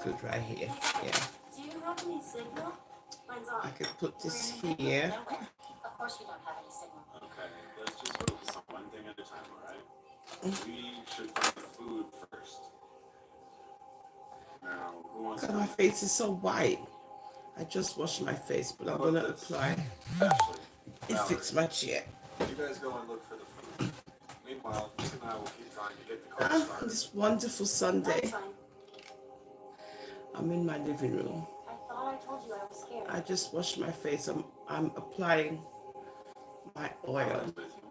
good right here. Yeah. Do you have any signal? Mine's on. I could put this here. Of course we don't have any signal. Okay, let's just focus on one thing at a time, alright? We should find the food first. Now, who wants God, to... my face is so white. I just washed my face, but I'm gonna apply Ashley, and fix my chair. you guys go and look for the food. Meanwhile, Nick and I will keep trying to get the car started. This wonderful Sunday. That's fine. I'm in my living room. I thought I told you I was scared. I just washed my face. I'm applying my oil. I'm with you.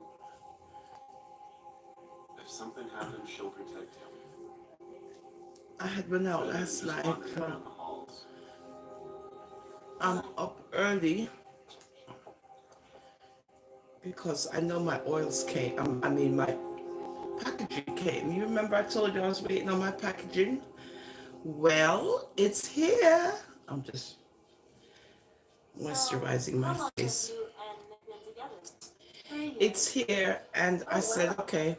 If something happens, she'll protect him. I had went out last Just night. wandering around the halls. I'm up early because I know my oils came. I mean, my packaging came. You remember I told you I was waiting on my packaging? Well, it's here. I'm just moisturizing my How long face. have you and Nick been together? 3 years. It's here, and I said, okay,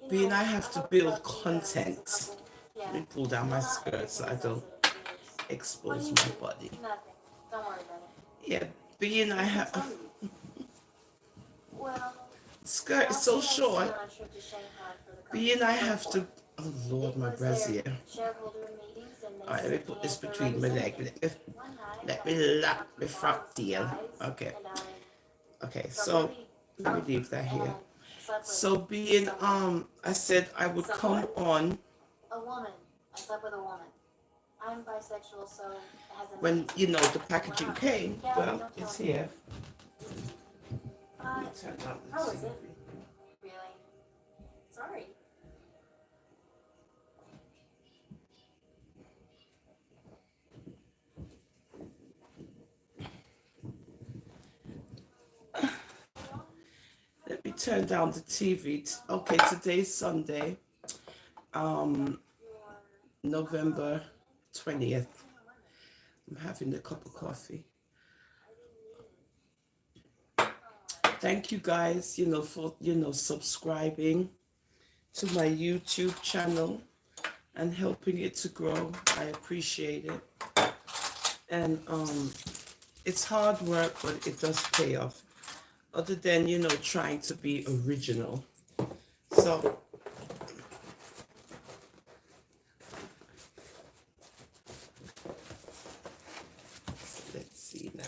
You being know, I have to hope build that you guys as a content. couple- Yeah. Let me pull down my skirt so I don't expose my body. Nothing. Don't worry about it. Yeah, being I have Well, skirt is so after I short. went on a trip to Shanghai for the Being I company have to. Oh Lord, my brassiere. shareholder meetings and they Alright, let me sent put me this as their between my leg. representative. One night, Let I me lock talked my to front Alex, deal. guys, Okay, and I okay. got So really let me drunk leave that here. and slept with So being I said I would come on a woman. I slept with a woman. I'm bisexual, so it hasn't. when you know the packaging came. Well, it's here. Let me turn on the How is it? TV. Really? Sorry. Let me turn down the TV. Okay, today's Sunday, November 20th. I'm having a cup of coffee. Thank you guys, for, subscribing to my YouTube channel and helping it to grow. I appreciate it. And it's hard work, but it does pay off. Other than, trying to be original. So, let's see now.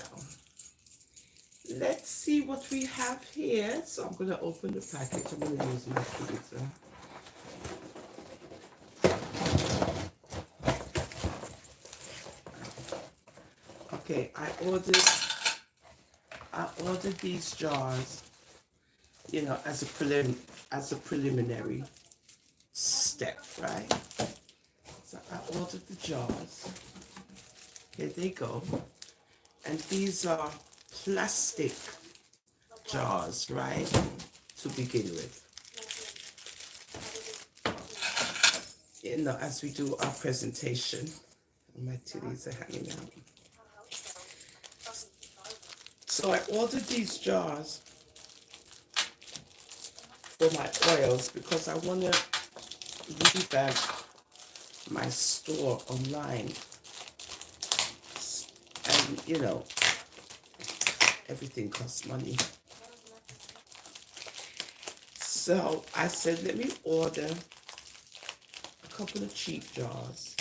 Let's see what we have here. So I'm going to open the package. I'm going to use my tweezer. Okay, I ordered these jars, as a preliminary step, right? So I ordered the jars. Here they go. And these are plastic jars, right? To begin with. As we do our presentation. My titties are hanging out. So I ordered these jars for my oils because I want to revamp my store online. And, everything costs money. So I said, let me order a couple of cheap jars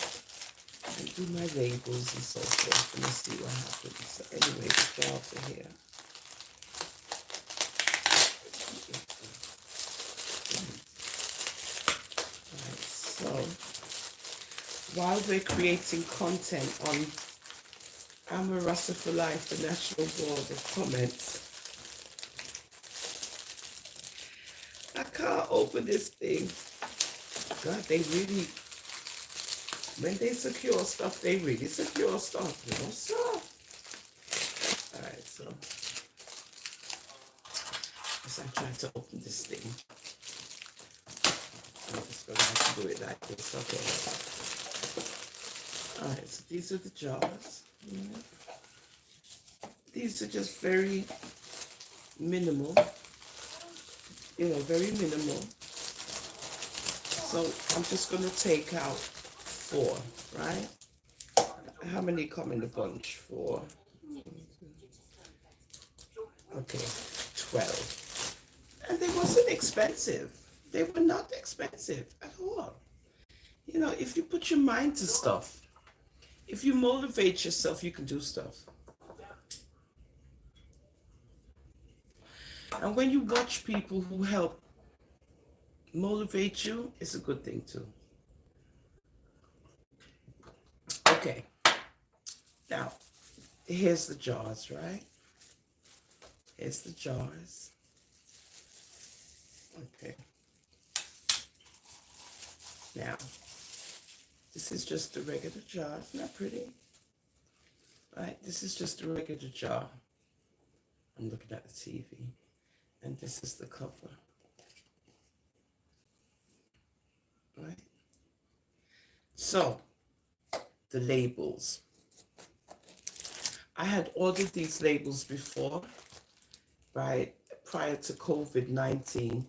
and do my labels and so forth, and let's see what happens. So anyway, the jars are here. Right, so while we're creating content on I'm a Rasta for Life, the National Board of Comments, I can't open this thing. God, they really, when they secure stuff, they really secure stuff, So, alright, so, as I try to open this thing, I'm just going to have to do it like this, okay. Alright, so these are the jars. These are just very minimal, very minimal. So I'm just going to take out 4, right? How many come in the bunch? 4. Okay, 12. And they wasn't expensive. They were not expensive at all. You know, if you put your mind to stuff, if you motivate yourself, you can do stuff. And when you watch people who help motivate you, it's a good thing too. Okay, now here's the jars, right? Here's the jars. Okay. Now, this is just a regular jar. Isn't that pretty? Right, this is just a regular jar. I'm looking at the TV. And this is the cover. Right? So, the labels. I had ordered these labels before, right? Prior to COVID-19.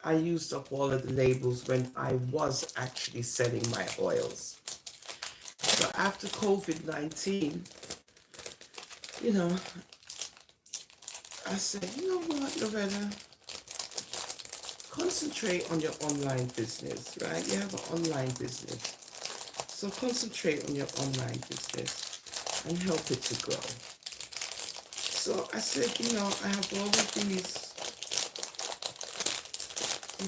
I used up all of the labels when I was actually selling my oils. So after COVID-19, you know, I said, you know what, Loretta? Concentrate on your online business, right? You have an online business. So concentrate on your online business and help it to grow. So I said, you know, I have all of these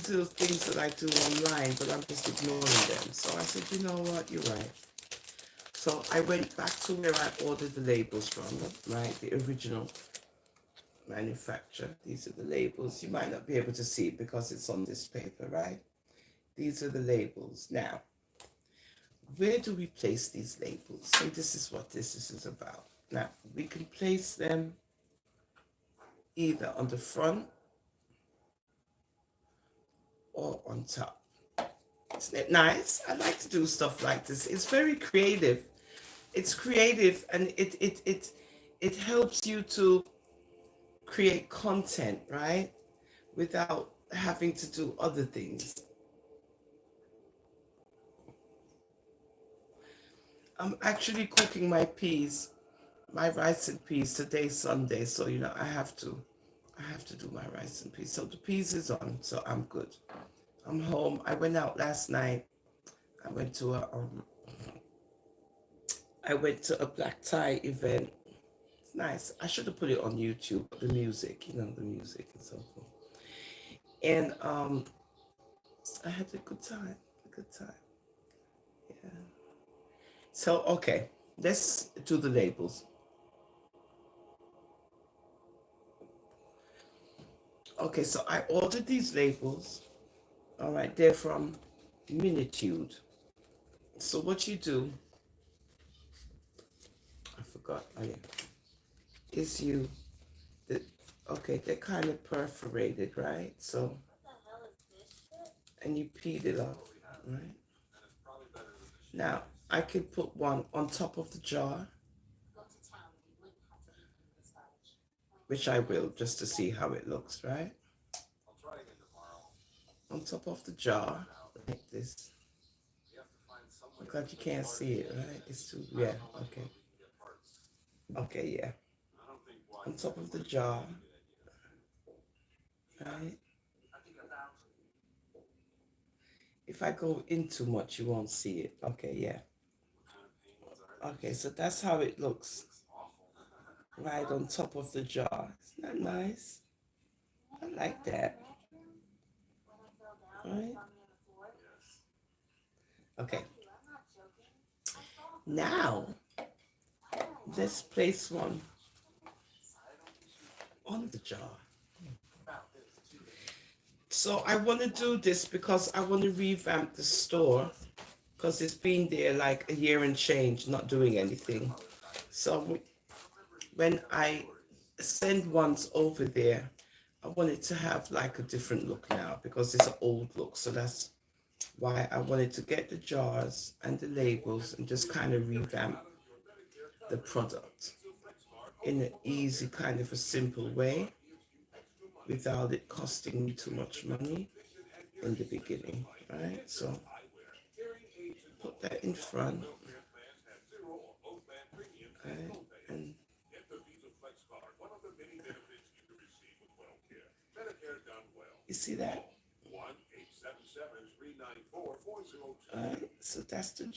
little things that I do online, but I'm just ignoring them. So I said, you know what, you're right. So I went back to where I ordered the labels from, right? The original manufacturer. These are the labels. You might not be able to see it because it's on this paper, right? These are the labels. Now, where do we place these labels? And this is what this is about. Now, we can place them either on the front or on top. Isn't it nice? I like to do stuff like this. It's very creative. It's creative, and it helps you to create content, right? Without having to do other things. I'm actually cooking my peas, my rice and peas. Today's Sunday, so you know I have to do my rice and peas. So the peas is on, so I'm good. I'm home. I went out last night. I went to a black tie event. It's nice. I should have put it on YouTube. The music, you know, the music and so forth. And I had a good time. Yeah. So okay, let's do the labels. Okay, so I ordered these labels. All right, they're from Minitude. So what you do, I forgot, is you, okay, they're kind of perforated, right? So, What the hell is this shit? and you peel it off, right? Now, I could put one on top of the jar, Go to town. You wouldn't have to eat this much. which I will, just to see how it looks, right? I'll try again tomorrow. On top of the jar, like this. You have to find some Oh way God, you can't see it, right? It's too, yeah, okay. get parts. Okay, yeah. I don't think why On top of the jar, right? If I go in too much, you won't see it. Okay, yeah. Okay, so that's how it looks. Right on top of the jar. Isn't that nice? I like that. When I fell down, Right? you found me on the floor. Okay, I'm not joking. I saw now let's place one on the jar. So I want to do this because I want to revamp the store because it's been there like a year and change, not doing anything. So when I send ones over there, I want it to have like a different look now because it's an old look. So that's why I wanted to get the jars and the labels and just kind of revamp the product in an easy, kind of a simple way without it costing me too much money in the beginning, right? So put that in front.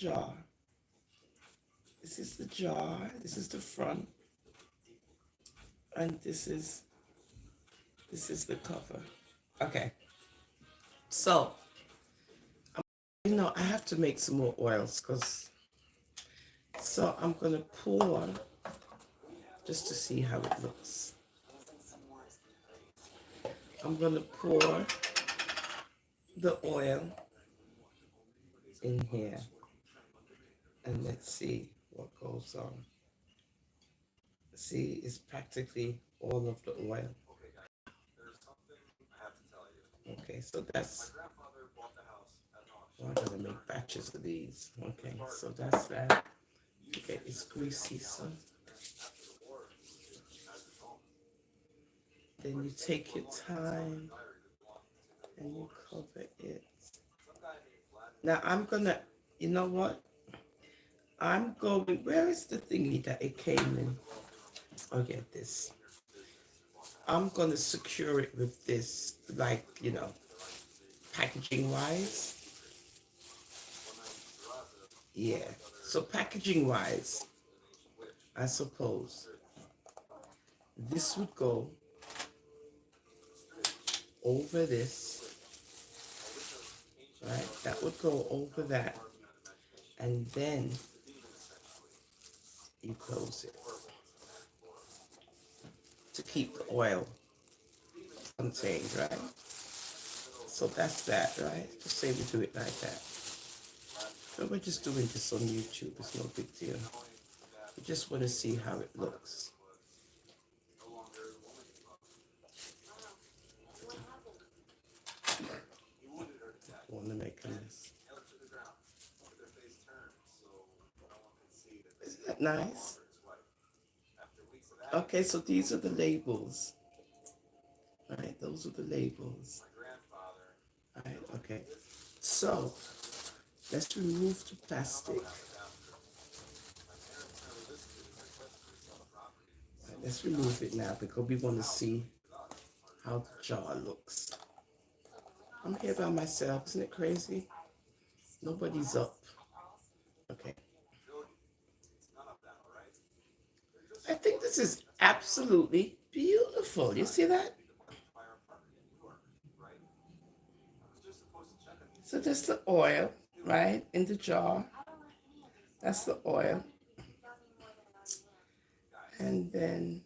jar. This is the jar. This is the front. And this is the cover. Okay. So, I have to make some more oils so I'm going to pour just to see how it looks. I'm going to pour the oil in here and let's see what goes on. See, it's practically all of the oil. Okay, so that's, I'm gonna make batches of these. Okay, so that's that. Okay, it's greasy, so then you take your time and you cover it. Now I'm gonna, you know what? I'm going, where is the thingy that it came in? I'll get this. I'm gonna secure it with this, like, packaging wise. Yeah, so packaging wise, I suppose this would go over this, right? That would go over that, and then you close it to keep the oil contained, right? So that's that, right? Just say we do it like that. So we're just doing this on YouTube, it's no big deal. We just want to see how it looks. I want to make a mess. Isn't that nice? Okay, so these are the labels. All right, those are the labels. All right, okay. So let's remove the plastic. All right, let's remove it now because we want to see how the jar looks. I'm here by myself, isn't it crazy? Nobody's up. Okay. I think this is absolutely beautiful. You see that? So that's the oil, right, in the jar. That's the oil. And then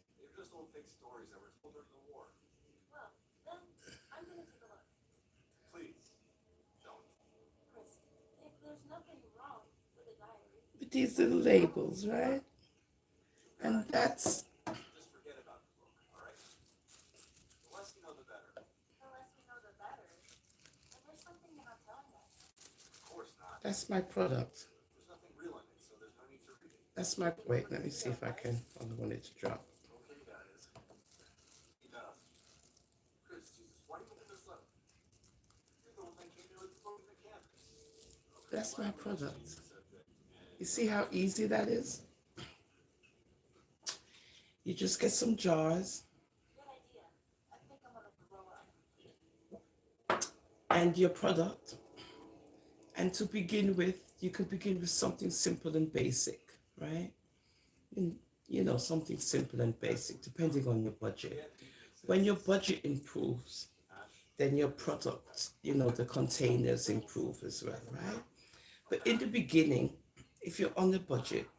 with these little labels, right? And that's my product. That's my, wait, let me see if I can, I don't want it to drop. That's my product. You see how easy that is? You just get some jars and your product. And to begin with, you can begin with something simple and basic, right? And, something simple and basic, depending on your budget. When your budget improves, then your product, the containers improve as well, right? But in the beginning, if you're on a budget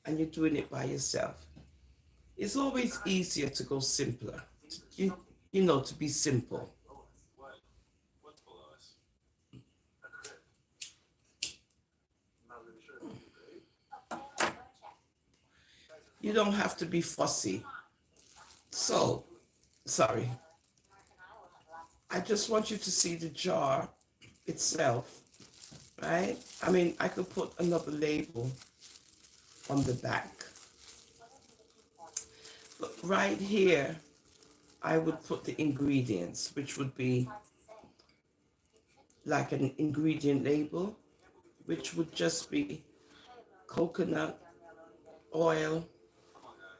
and you're doing it by yourself, it's always easier to go simpler, to be simple. You don't have to be fussy. So, sorry. I just want you to see the jar itself, right? I mean, I could put another label on the back. But right here, I would put the ingredients, which would be like an ingredient label, which would just be coconut oil,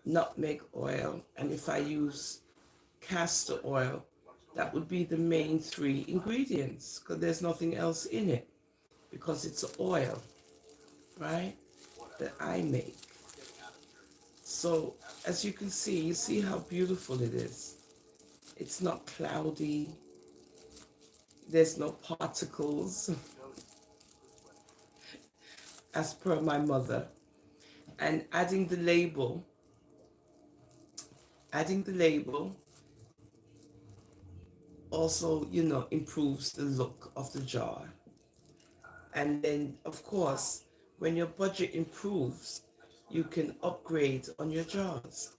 nutmeg oil, and if I use castor oil, that would be the main 3 ingredients because there's nothing else in it because it's oil. right? That I make. So as you can see, you see how beautiful it is. It's not cloudy. There's no particles, as per my mother. And adding the label also, you know, improves the look of the jar. And then, of course, when your budget improves, you can upgrade on your jars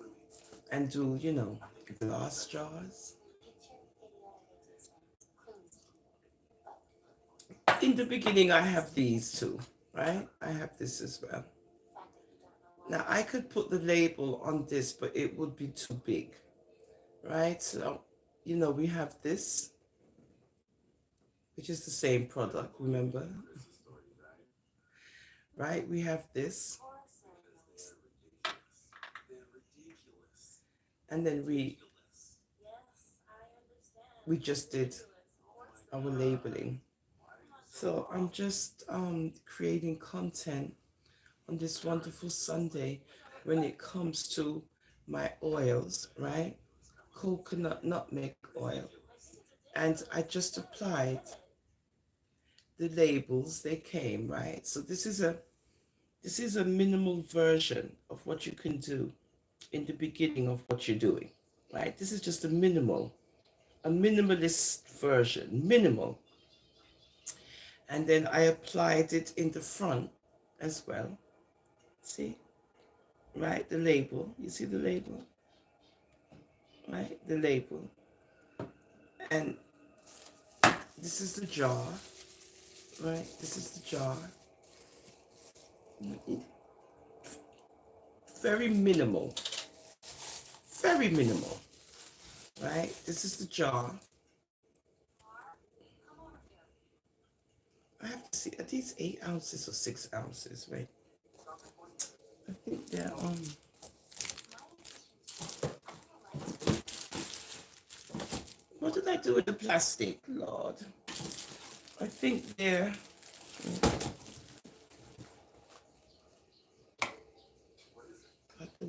and do, you know, glass jars. In the beginning, I have these too, right? I have this as well. Now, I could put the label on this, but it would be too big, right? So, you know, we have this, which is the same product, remember? Right? We have this. And then we just did our labeling. So I'm just creating content on this wonderful Sunday when it comes to my oils, right? Coconut nutmeg oil. And I just applied the labels, they came, right? So this is a minimal version of what you can do in the beginning of what you're doing, right? This is just a minimalist version, minimal. And then I applied it in the front as well. See, right? The label, you see the label, right? The label. And this is the jar, right? This is the jar. Very minimal, right? This is the jar. I have to see, are these 8 ounces or 6 ounces, right? I think they're what did I do with the plastic, Lord? I think they're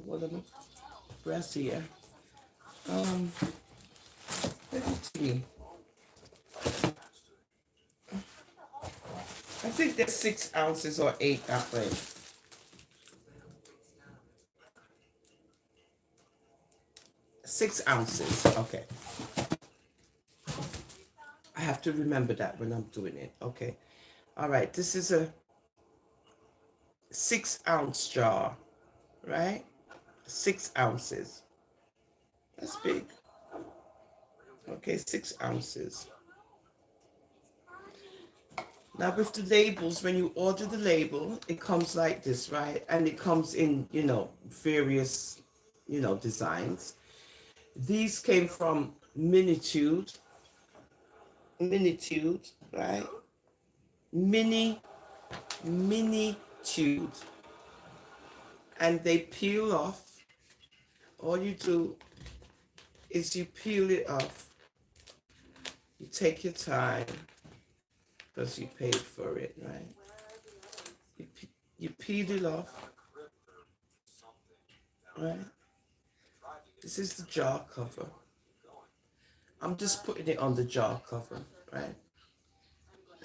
what am I brassiere. Let me see. I think they're 6 ounces or 8 that way. 6 ounces, okay. I have to remember that when I'm doing it, okay. All right, this is a 6 ounce jar, right? 6 ounces. That's big. Okay, 6 ounces. Now with the labels, when you order the label, it comes like this, right? And it comes in, you know, various, you know, designs. These came from Minitude, right? Minitude. And they peel off. All you do is you peel it off. You take your time because you paid for it, right? You peel it off, right? This is the jar cover. I'm just putting it on the jar cover, right?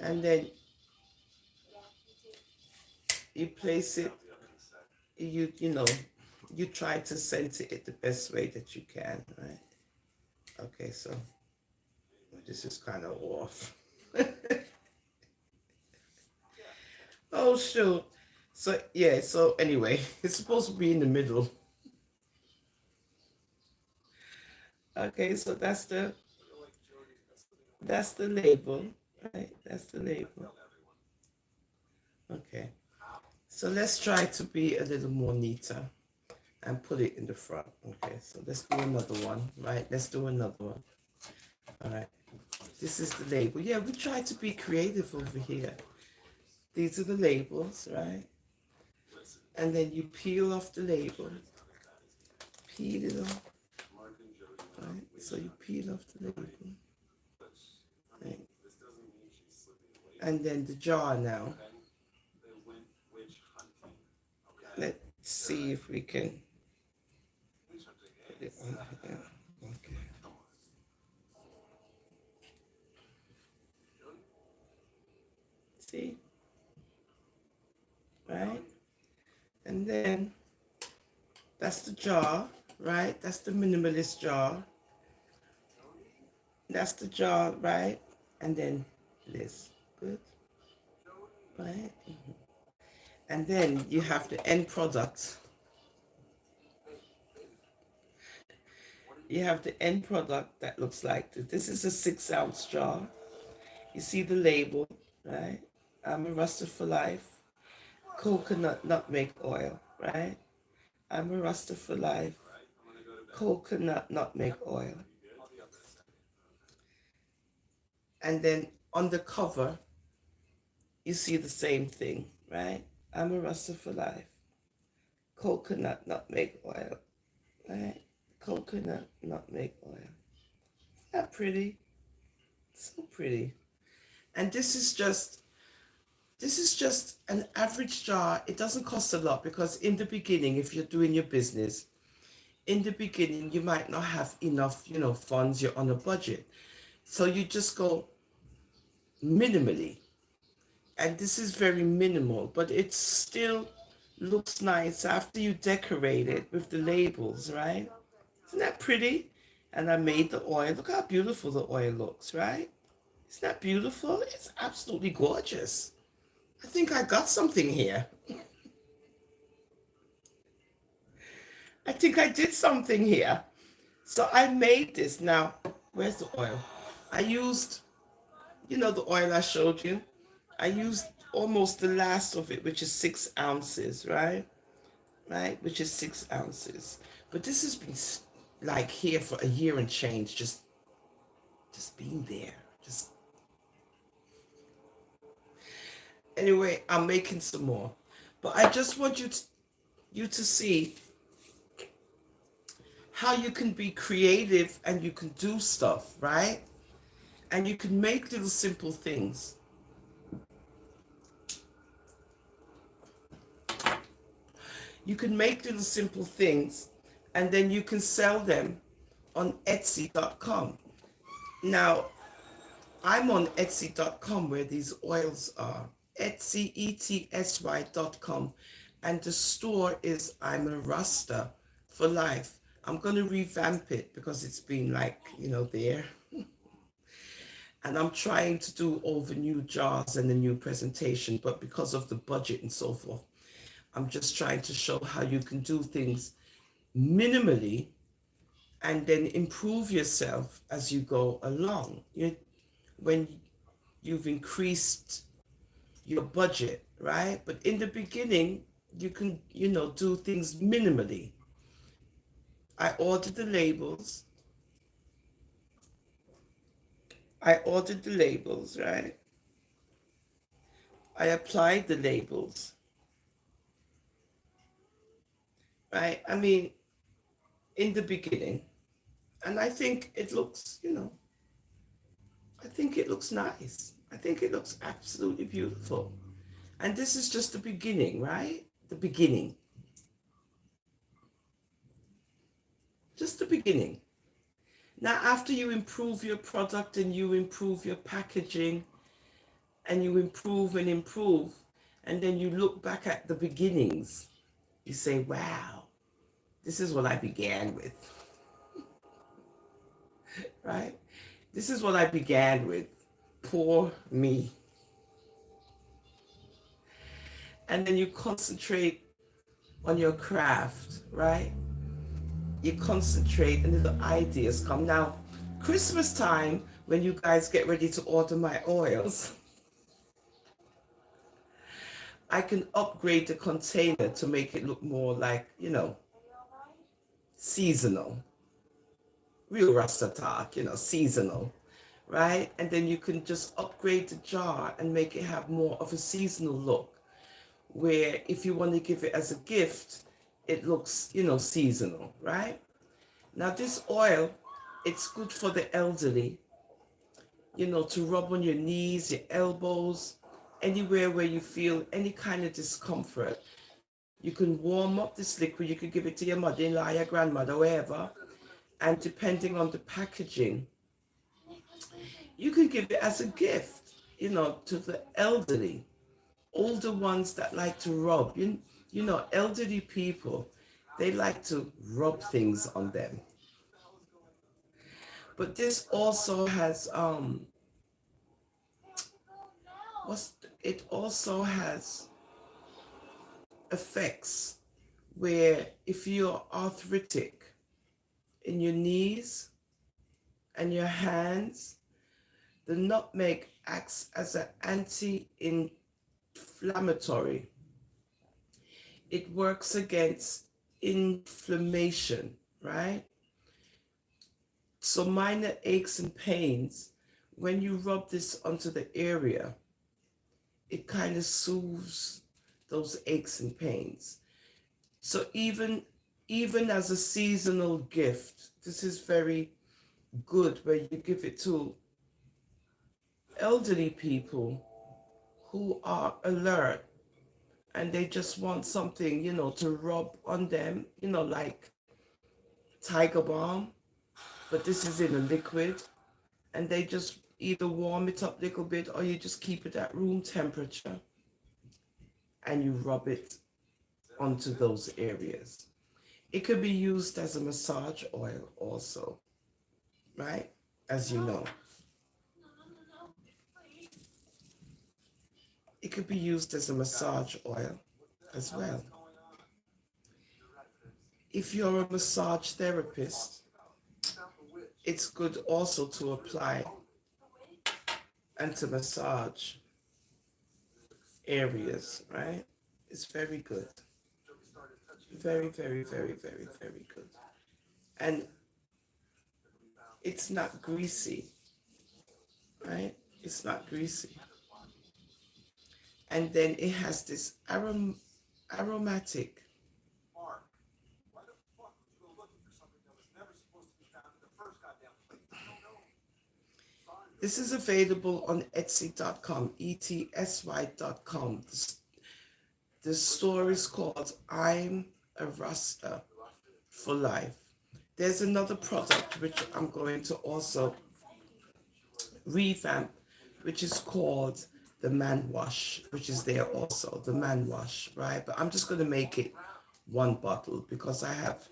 And then you place it, you know, you try to center it the best way that you can, right? Okay, so this is kind of off. Oh, shoot. So, yeah, so anyway, it's supposed to be in the middle. Okay, so that's the label, right? That's the label. Okay, so let's try to be a little more neater and put it in the front. Okay, so let's do another one, right? Let's do another one. All right, this is the label. Yeah, we try to be creative over here. These are the labels, right? And then you peel off the label. Peel it off. Right? So you peel off the label. Right? And then the jar now. see if we can put it on here. Okay. See? Right? And then that's the jar, right? That's the minimalist jar. That's the jar, right? And then this. Good. Right? And then you have the end product. You have the end product that looks like this. This is a 6-ounce jar. You see the label, right? I'm a Rasta for life. Coconut nutmeg oil, right? I'm a Rasta for life. Coconut nutmeg oil. And then on the cover, you see the same thing, right? I'm a Rasta for life. Coconut nutmeg oil, right? Coconut nutmeg oil. Isn't that pretty? So pretty. And this is just an average jar. It doesn't cost a lot because in the beginning, if you're doing your business, in the beginning, you might not have enough, funds. You're on a budget. So you just go minimally. And this is very minimal, but it still looks nice after you decorate it with the labels, right? Isn't that pretty? And I made the oil. Look how beautiful the oil looks, right? Isn't that beautiful? It's absolutely gorgeous. I think I got something here. I think I did something here. So I made this. Now, where's the oil? I used, the oil I showed you. I used almost the last of it, which is 6 ounces, right? Right? Which is 6 ounces. But this has been like here for a year and change, just being there. Anyway, I'm making some more. But I just want you to see how you can be creative and you can do stuff, right? And you can make little simple things. You can make little simple things and then you can sell them on Etsy.com. Now, I'm on Etsy.com where these oils are. Etsy, ETSY.com. And the store is I'm a Rasta for life. I'm going to revamp it because it's been there. And I'm trying to do all the new jars and the new presentation, but because of the budget and so forth, I'm just trying to show how you can do things minimally and then improve yourself as you go along. When you've increased your budget, right? But in the beginning, you can, do things minimally. I ordered the labels. Right? I applied the labels. Right? I mean, in the beginning. And I think it looks, I think it looks nice. I think it looks absolutely beautiful. And this is just the beginning, right? The beginning. Just the beginning. Now, after you improve your product and you improve your packaging and you improve, and then you look back at the beginnings, you say, wow, this is what I began with. Right? This is what I began with. Poor me. And then you concentrate on your craft, right? You concentrate and the ideas come. Now, Christmas time, when you guys get ready to order my oils, I can upgrade the container to make it look more like, seasonal. Real Rasta talk, seasonal, right? And then you can just upgrade the jar and make it have more of a seasonal look, where if you want to give it as a gift, it looks, seasonal, right? Now this oil, it's good for the elderly, to rub on your knees, your elbows, anywhere where you feel any kind of discomfort. You can warm up this liquid. You could give it to your mother-in-law, your grandmother, wherever. And depending on the packaging, you can give it as a gift, to the elderly, older ones that like to rub. Elderly people, they like to rub things on them. But this also has it also has effects where if you're arthritic in your knees and your hands, the nutmeg acts as an anti-inflammatory. It works against inflammation, right? So minor aches and pains, when you rub this onto the area, it kind of soothes those aches and pains. So even as a seasonal gift, this is very good where you give it to elderly people who are alert and they just want something, to rub on them, like Tiger Balm, but this is in a liquid, and they just either warm it up a little bit or you just keep it at room temperature and you rub it onto those areas. It could be used as a massage oil also, right? As you know. It could be used as a massage oil as well. If you're a massage therapist, it's good also to apply and to massage areas, right? It's very good. Very, very, very, very, very good. And it's not greasy, right? It's not greasy. And then it has this aromatic. This is available on Etsy.com, ETSY.com. The store is called I'm a Rasta for Life. There's another product which I'm going to also revamp, which is called the Man Wash, which is there also, the Man Wash, right? But I'm just going to make it one bottle because I have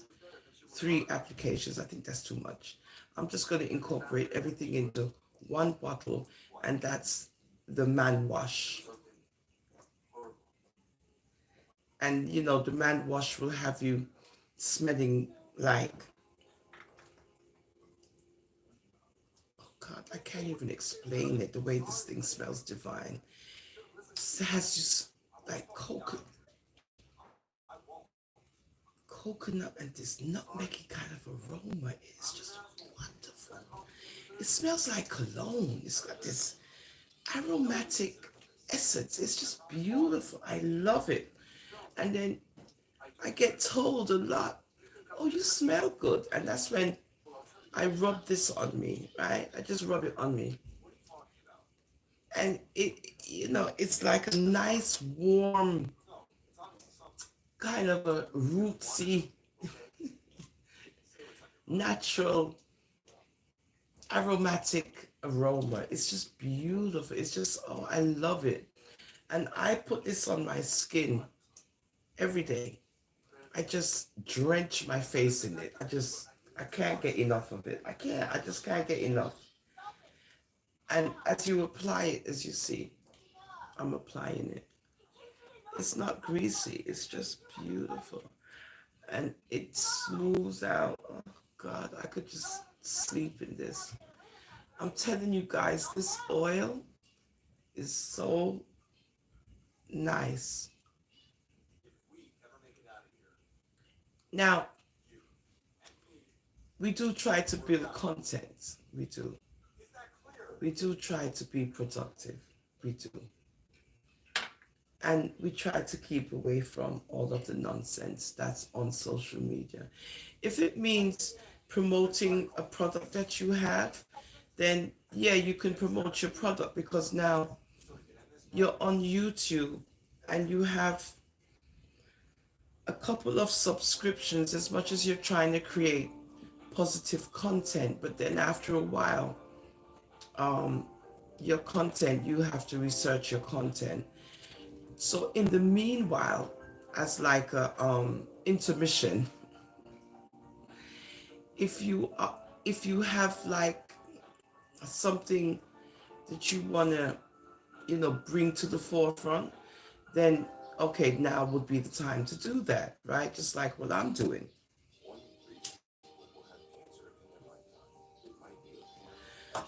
3 applications. I think that's too much. I'm just going to incorporate everything into one bottle, and that's the Man Wash. And the Man Wash will have you smelling like, oh God, I can't even explain it, the way this thing smells divine. It has just like coconut and this nutmeggy kind of aroma. It's just wonderful. It smells like cologne. It's got this aromatic essence. It's just beautiful. I love it. And then I get told a lot, oh, you smell good. And that's when I rub this on me, right? I just rub it on me. And it's like a nice, warm, kind of a rootsy, natural, aromatic aroma. It's just beautiful. It's just, oh, I love it. And I put this on my skin every day. I just drench my face in it. I can't get enough of it. I just can't get enough. And as you apply it, as you see, I'm applying it. It's not greasy. It's just beautiful. And it smooths out. Oh God, I could just sleep in this. I'm telling you guys, this oil is so nice. Now, we do try to build content. We do. We do try to be productive. We do. And we try to keep away from all of the nonsense that's on social media. If it means promoting a product that you have, then yeah, you can promote your product because now you're on YouTube and you have couple of subscriptions as much as you're trying to create positive content, but then after a while, your content, you have to research your content. So in the meanwhile, as like a intermission, if you have like something that you want to, bring to the forefront, then okay, now would be the time to do that, right? Just like what I'm doing.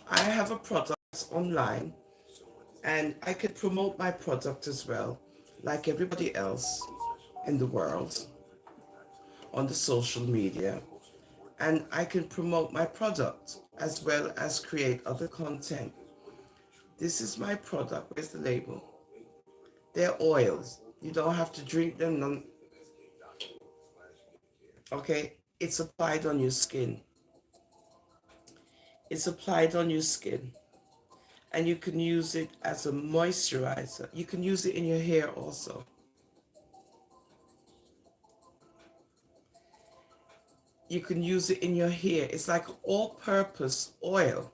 I have a product online, and I could promote my product as well, like everybody else in the world, on the social media. And I can promote my product as well as create other content. This is my product. Where's the label? They're oils. You don't have to drink them. Okay? It's applied on your skin. It's applied on your skin. And you can use it as a moisturizer. You can use it in your hair also. You can use it in your hair. It's like all-purpose oil.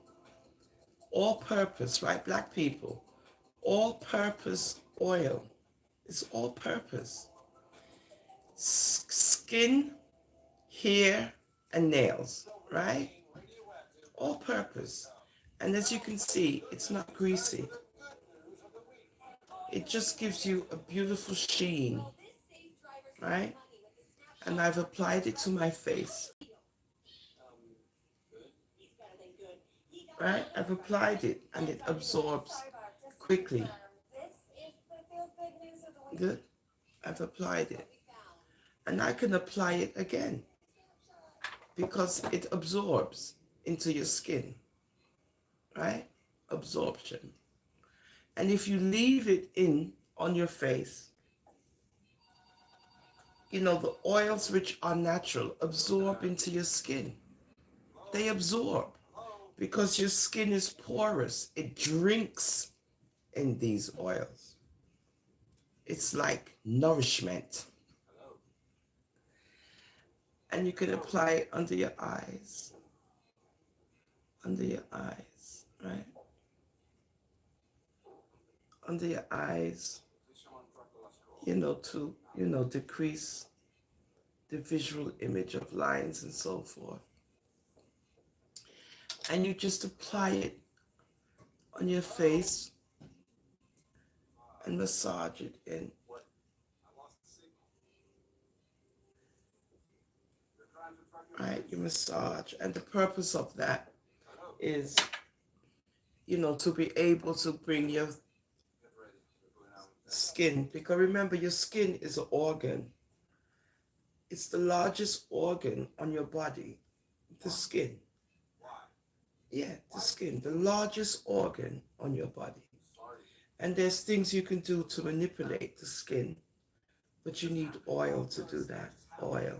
All-purpose, right, black people? All-purpose oil. It's all-purpose. Skin, hair, and nails, right? All-purpose. And as you can see, it's not greasy. It just gives you a beautiful sheen, right? And I've applied it to my face. Right? I've applied it and it absorbs quickly. Good. I've applied it. And I can apply it again because it absorbs into your skin. Right? Absorption. And if you leave it in on your face, the oils which are natural absorb into your skin. They absorb because your skin is porous. It drinks in these oils. It's like nourishment. And you can apply it under your eyes. Under your eyes, right? Under your eyes, to, decrease the visual image of lines and so forth. And you just apply it on your face and massage it in. Right, you massage. And the purpose of that is, to be able to bring your skin, because remember, your skin is an organ. It's the largest organ on your body, the skin. Yeah, the skin, the largest organ on your body. And there's things you can do to manipulate the skin, but you need oil to do that, oil.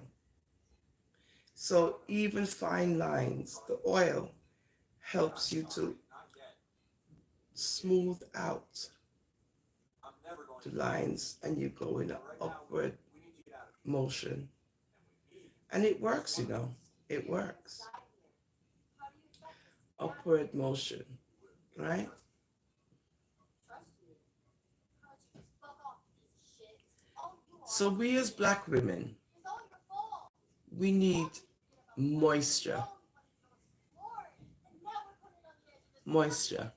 So even fine lines, the oil helps you to smooth out the lines, and you go in an upward motion. And it works, it works. Upward motion, right? So we as black women, we need moisture. Moisture.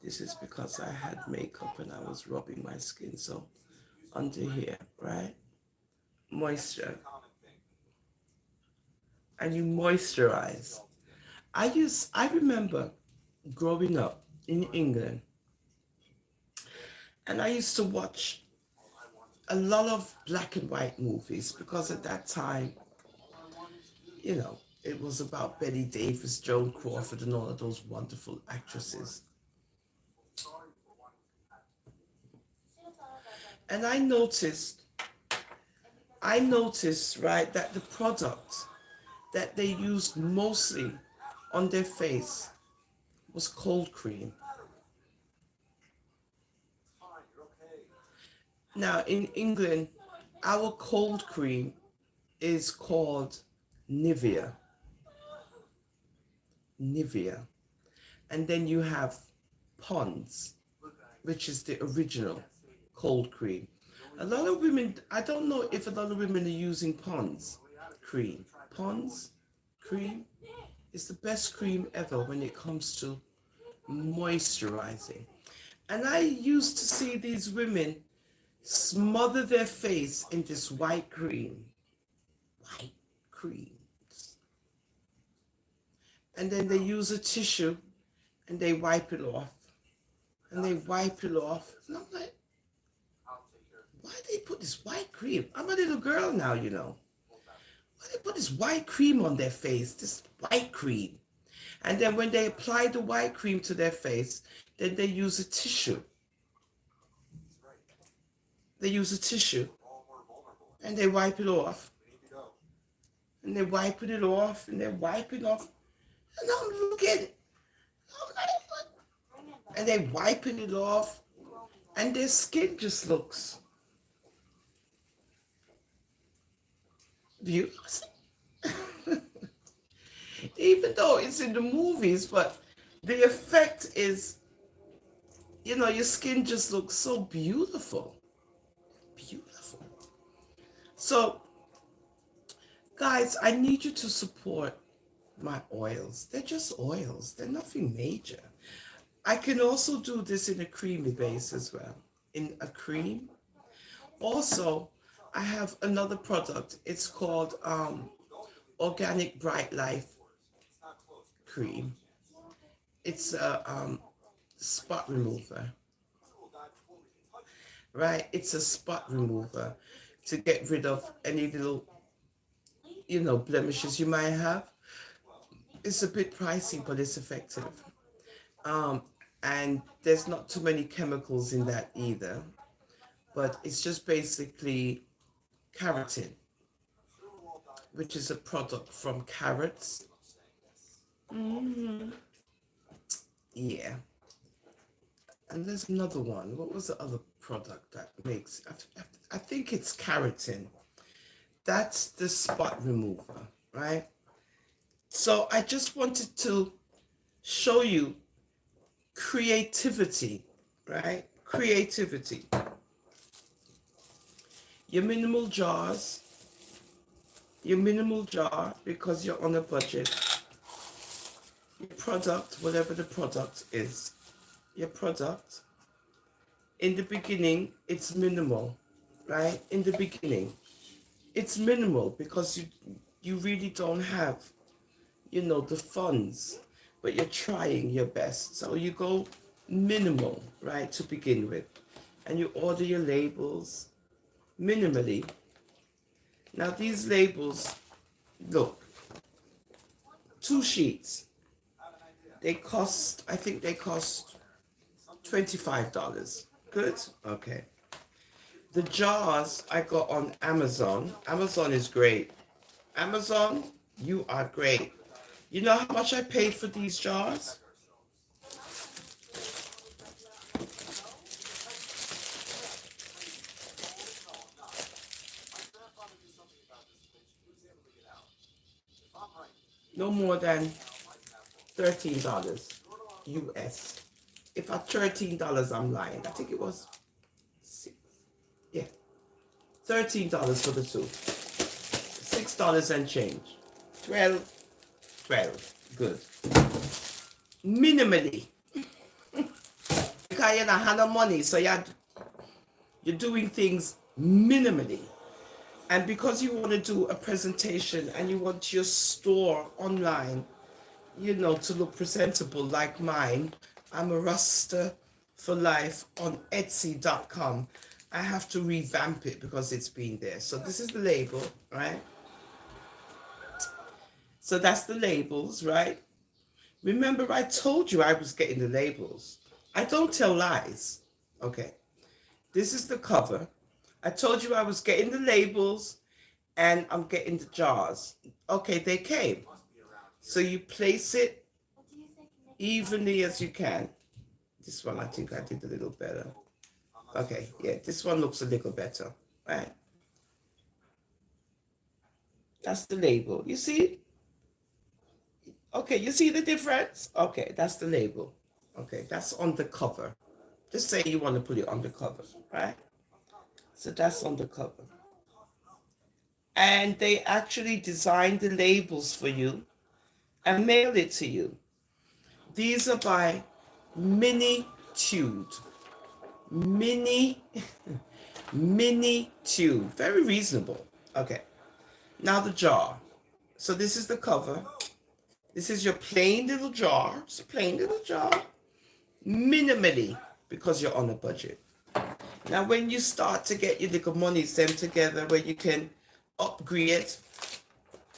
This is because I had makeup and I was rubbing my skin, so under here, right? Moisture. And you moisturize. I remember growing up in England, and I used to watch a lot of black and white movies because at that time, it was about Betty Davis, Joan Crawford, and all of those wonderful actresses. And I noticed, right, that the product that they used mostly on their face was cold cream. Now in England, Our cold cream is called Nivea. Nivea. And then you have Pond's, which is the original cold cream. A lot of women, I don't know if a lot of women are using Pond's cream. Pond's cream is the best cream ever when it comes to moisturizing. And I used to see these women smother their face in this white cream. White cream. And then they use a tissue and they wipe it off. And they wipe it off. And I'm like, why they put this white cream? I'm a little girl now, you know. Why they put this white cream on their face? This white cream. And then when they apply the white cream to their face, then they use a tissue. They use a tissue. And they wipe it off. And they're wiping it off. And they're wiping off. And I'm looking. I'm like, what? And they're wiping it off. And their skin just looks beautiful. Even though it's in the movies, but the effect is, you know, your skin just looks so beautiful. Beautiful. So, guys, I need you to support my oils. They're just oils. They're nothing major. I can also do this in a creamy base as well. In a cream. Also, I have another product. It's called Organic Bright Life Cream. It's a spot remover. Right? It's a spot remover to get rid of any little, you know, blemishes you might have. It's a bit pricey, but it's effective. And there's not too many chemicals in that either. But it's just basically keratin, which is a product from carrots. Yeah. And there's another one. What was the other product that makes? I think it's keratin. That's the spot remover, right? So I just wanted to show you creativity, right? Creativity. Your minimal jars, your minimal jar because you're on a budget. Your product, whatever the product is, your product, in the beginning, it's minimal, right? In the beginning, it's minimal because you really don't have, you know, the funds, but you're trying your best. So you go minimal, right, to begin with. And you order your labels minimally. Now these labels, look, 2 sheets. They cost, I think they cost $25. Good? Okay. The jars I got on Amazon. Amazon is great. Amazon, you are great. You know how much I paid for these jars? No more than $13 US. If at $13, I'm lying. I think it was $13 for the two. $6 and change. 12. Good. Minimally. Because you don't have no money, so you're doing things minimally. And because you want to do a presentation and you want your store online, you know, to look presentable like mine, I'm a Rasta for Life on Etsy.com. I have to revamp it because it's been there. So this is the label, right? So that's the labels, right? Remember, I told you I was getting the labels. I don't tell lies. Okay. This is the cover. I told you I was getting the labels and I'm getting the jars. Okay, they came. So you place it evenly as you can. This one, I think I did a little better. Okay, yeah, this one looks a little better, right? That's the label. You see? Okay, you see the difference? Okay, that's the label. Okay, that's on the cover. Just say you want to put it on the cover, right? So that's on the cover. And they actually design the labels for you and mail it to you. These are by Minitude. Mini, Minitude. Very reasonable. Okay. Now the jar. So this is the cover. This is your plain little jar. It's a plain little jar. Minimally, because you're on a budget. Now, when you start to get your little monies them together where you can upgrade,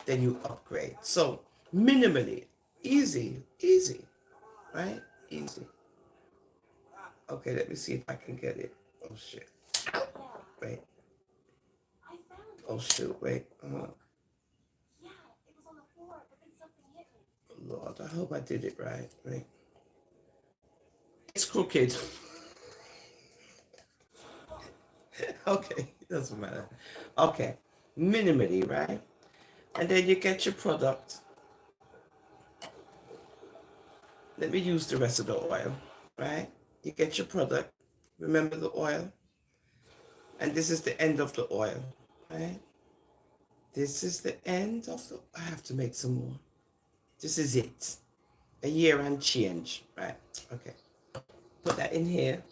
then you upgrade. So, minimally, easy, right? Easy. Okay, let me see if I can get it. Oh, shit. Wait. Oh, shoot, wait. Lord, I hope I did it right. Wait. It's crooked. Okay, it doesn't matter. Okay, minimally, right? And then you get your product. Let me use the rest of the oil, right? You get your product. Remember the oil? And this is the end of the oil, right? This is the end of the... I have to make some more. This is it. A year and change, right? Okay. Put that in here.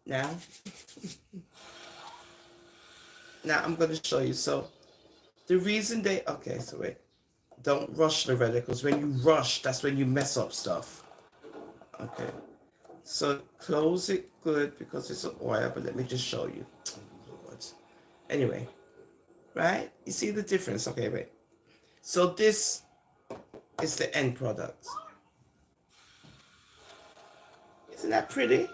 Now. Now I'm going to show you. So the reason they... Okay, so wait. Don't rush, Loretta, because when you rush, that's when you mess up stuff. Okay. So close it good because it's an oil, but let me just show you. Lord. Anyway, right? You see the difference? Okay, wait. So this is the end product. Isn't that pretty?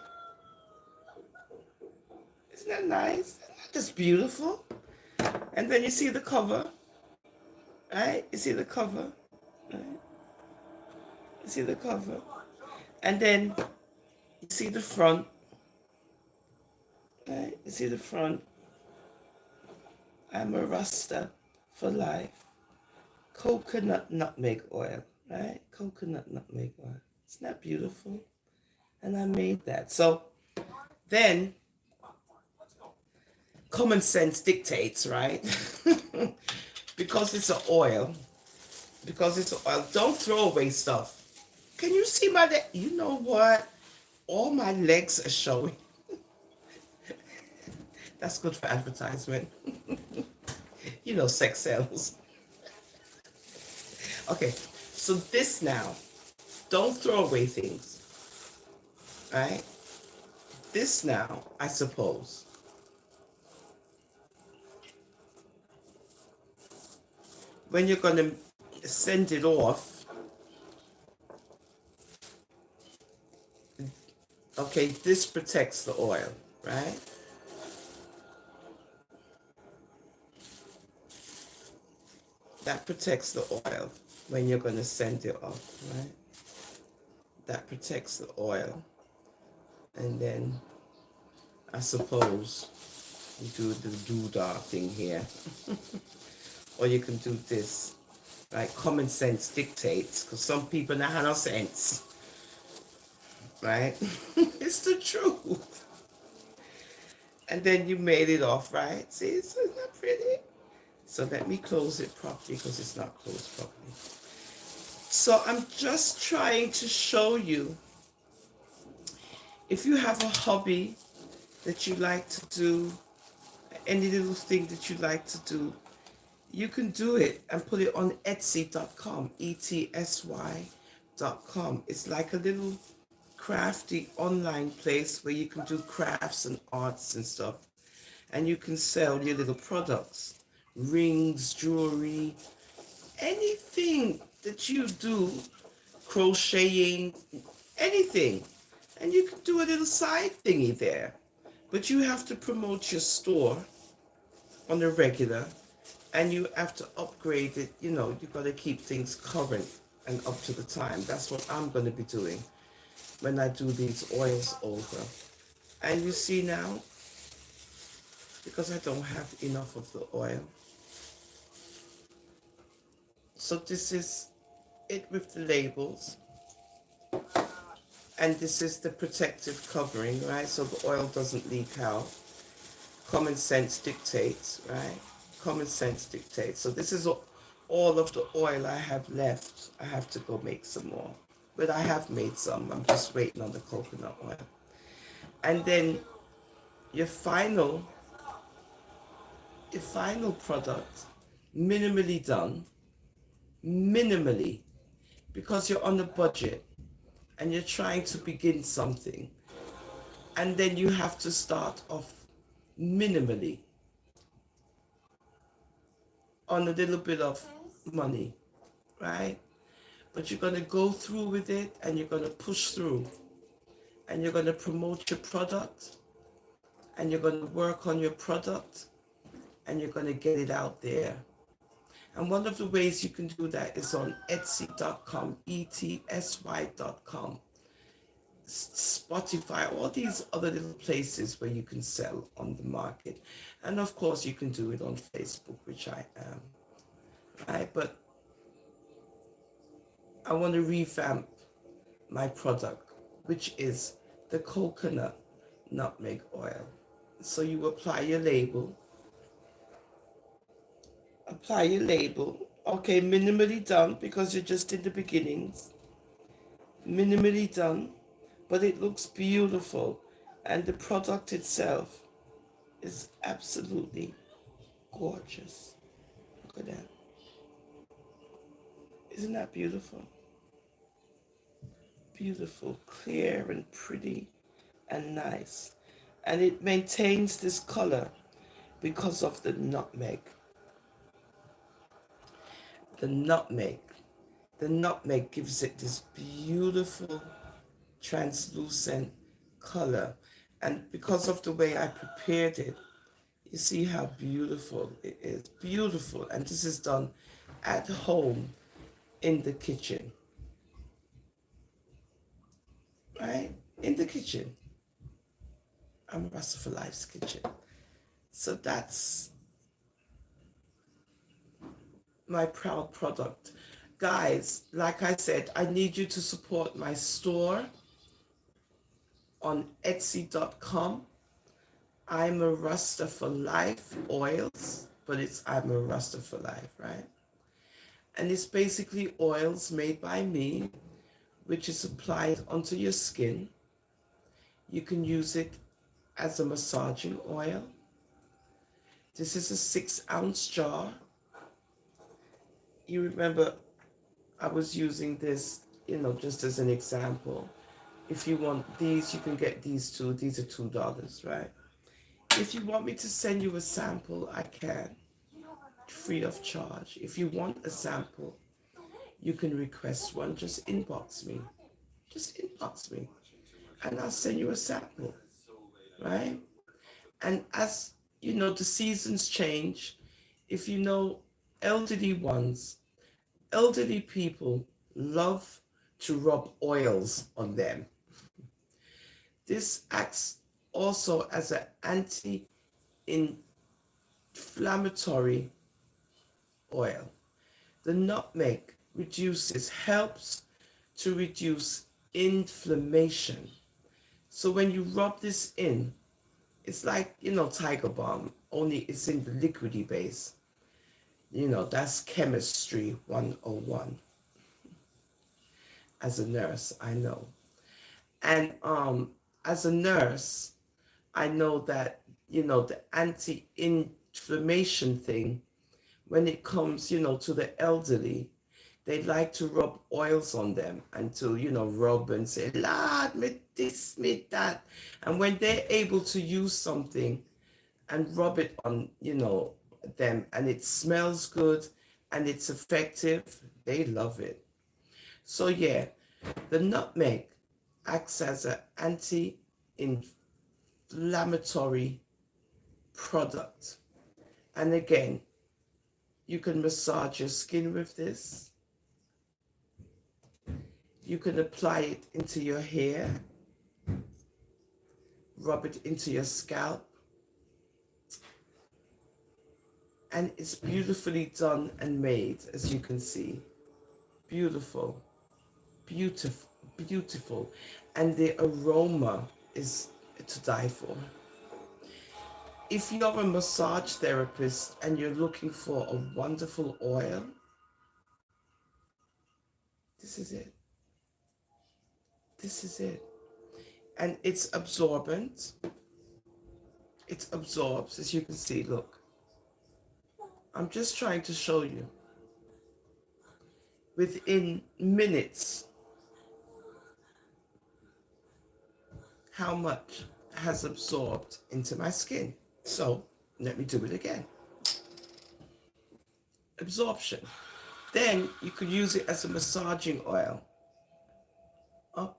Isn't that nice? Isn't that just beautiful? And then you see the cover, right? You see the cover, right? You see the cover. And then you see the front, right? You see the front. I'm a Rasta for life. Coconut nutmeg oil, right? Coconut nutmeg oil. Isn't that beautiful? And I made that. So then common sense dictates, right? Because it's an oil. Because it's an oil. Don't throw away stuff. Can you see my leg? You know what? All my legs are showing. That's good for advertisement. You know, sex sells. Okay, so this now, don't throw away things, right? This now, I suppose, when you're going to send it off, okay, this protects the oil, right? That protects the oil when you're going to send it off, right? That protects the oil. And then, I suppose, you do the doodah thing here. Or you can do this. Right? Common sense dictates, because some people don't have no sense. Right? It's the truth. And then you made it off, right? See, isn't that pretty? So let me close it properly because it's not closed properly. So I'm just trying to show you, if you have a hobby that you like to do, any little thing that you like to do, you can do it and put it on Etsy.com, ETSY.com. It's like a little crafty online place where you can do crafts and arts and stuff. And you can sell your little products. Rings, jewelry, anything that you do, crocheting, anything. And you can do a little side thingy there. But you have to promote your store on a regular, and you have to upgrade it. You know, you've got to keep things current and up to the time. That's what I'm going to be doing when I do these oils over. And you see now, because I don't have enough of the oil, So this is it with the labels. And this is the protective covering, right? So the oil doesn't leak out. Common sense dictates, right? Common sense dictates. So this is all of the oil I have left. I have to go make some more. But I have made some. I'm just waiting on the coconut oil. And then your final product, minimally done, minimally, because you're on a budget and you're trying to begin something, and then you have to start off minimally on a little bit of money, right? But you're going to go through with it, and you're going to push through, and you're going to promote your product, and you're going to work on your product, and you're going to get it out there. And one of the ways you can do that is on Etsy.com, ETSY.com, Spotify, all these other little places where you can sell on the market. And of course, you can do it on Facebook, which I am, right? But I want to revamp my product, which is the coconut nutmeg oil. So you apply your label. Apply your label. Okay, minimally done because you're just in the beginnings. Minimally done, but it looks beautiful. And the product itself is absolutely gorgeous. Look at that. Isn't that beautiful? Beautiful, clear and pretty and nice. And it maintains this color because of the nutmeg. The nutmeg gives it this beautiful translucent color. And because of the way I prepared it, you see how beautiful it is. Beautiful. And this is done at home in the kitchen. Right? In the kitchen. I'm Rasta for Life's kitchen. So that's my proud product. Guys, like I said, I need you to support my store on Etsy.com. I'm a Rasta for Life oils, but it's I'm a Rasta for Life, right? And it's basically oils made by me, which is applied onto your skin. You can use it as a massaging oil. This is a 6-ounce jar. You remember I was using this, just as an example. If you want these, you can get these too. These are $2, right? If you want me to send you a sample, I can, free of charge. If you want a sample, you can request one. Just inbox me. And I'll send you a sample, right? And as the seasons change, if elderly people love to rub oils on them. This acts also as an anti-inflammatory oil. The nutmeg helps to reduce inflammation. So when you rub this in, it's like, Tiger Balm, only it's in the liquidy base. That's chemistry 101. As a nurse, I know. And as a nurse, I know that, the anti-inflammation thing, when it comes, to the elderly, they like to rub oils on them and to, rub and say, Lord, me this, me that. And when they're able to use something and rub it on, them, and it smells good and it's effective, they love it. So yeah, the nutmeg acts as an anti-inflammatory product. And again, you can massage your skin with this. You can apply it into your hair, rub it into your scalp. And it's beautifully done and made, as you can see. Beautiful, beautiful, beautiful. And the aroma is to die for. If you're a massage therapist and you're looking for a wonderful oil, this is it. This is it. And it's absorbent. It absorbs, as you can see, look. I'm just trying to show you. Within minutes, how much has absorbed into my skin. So let me do it again. Absorption. Then you could use it as a massaging oil. Up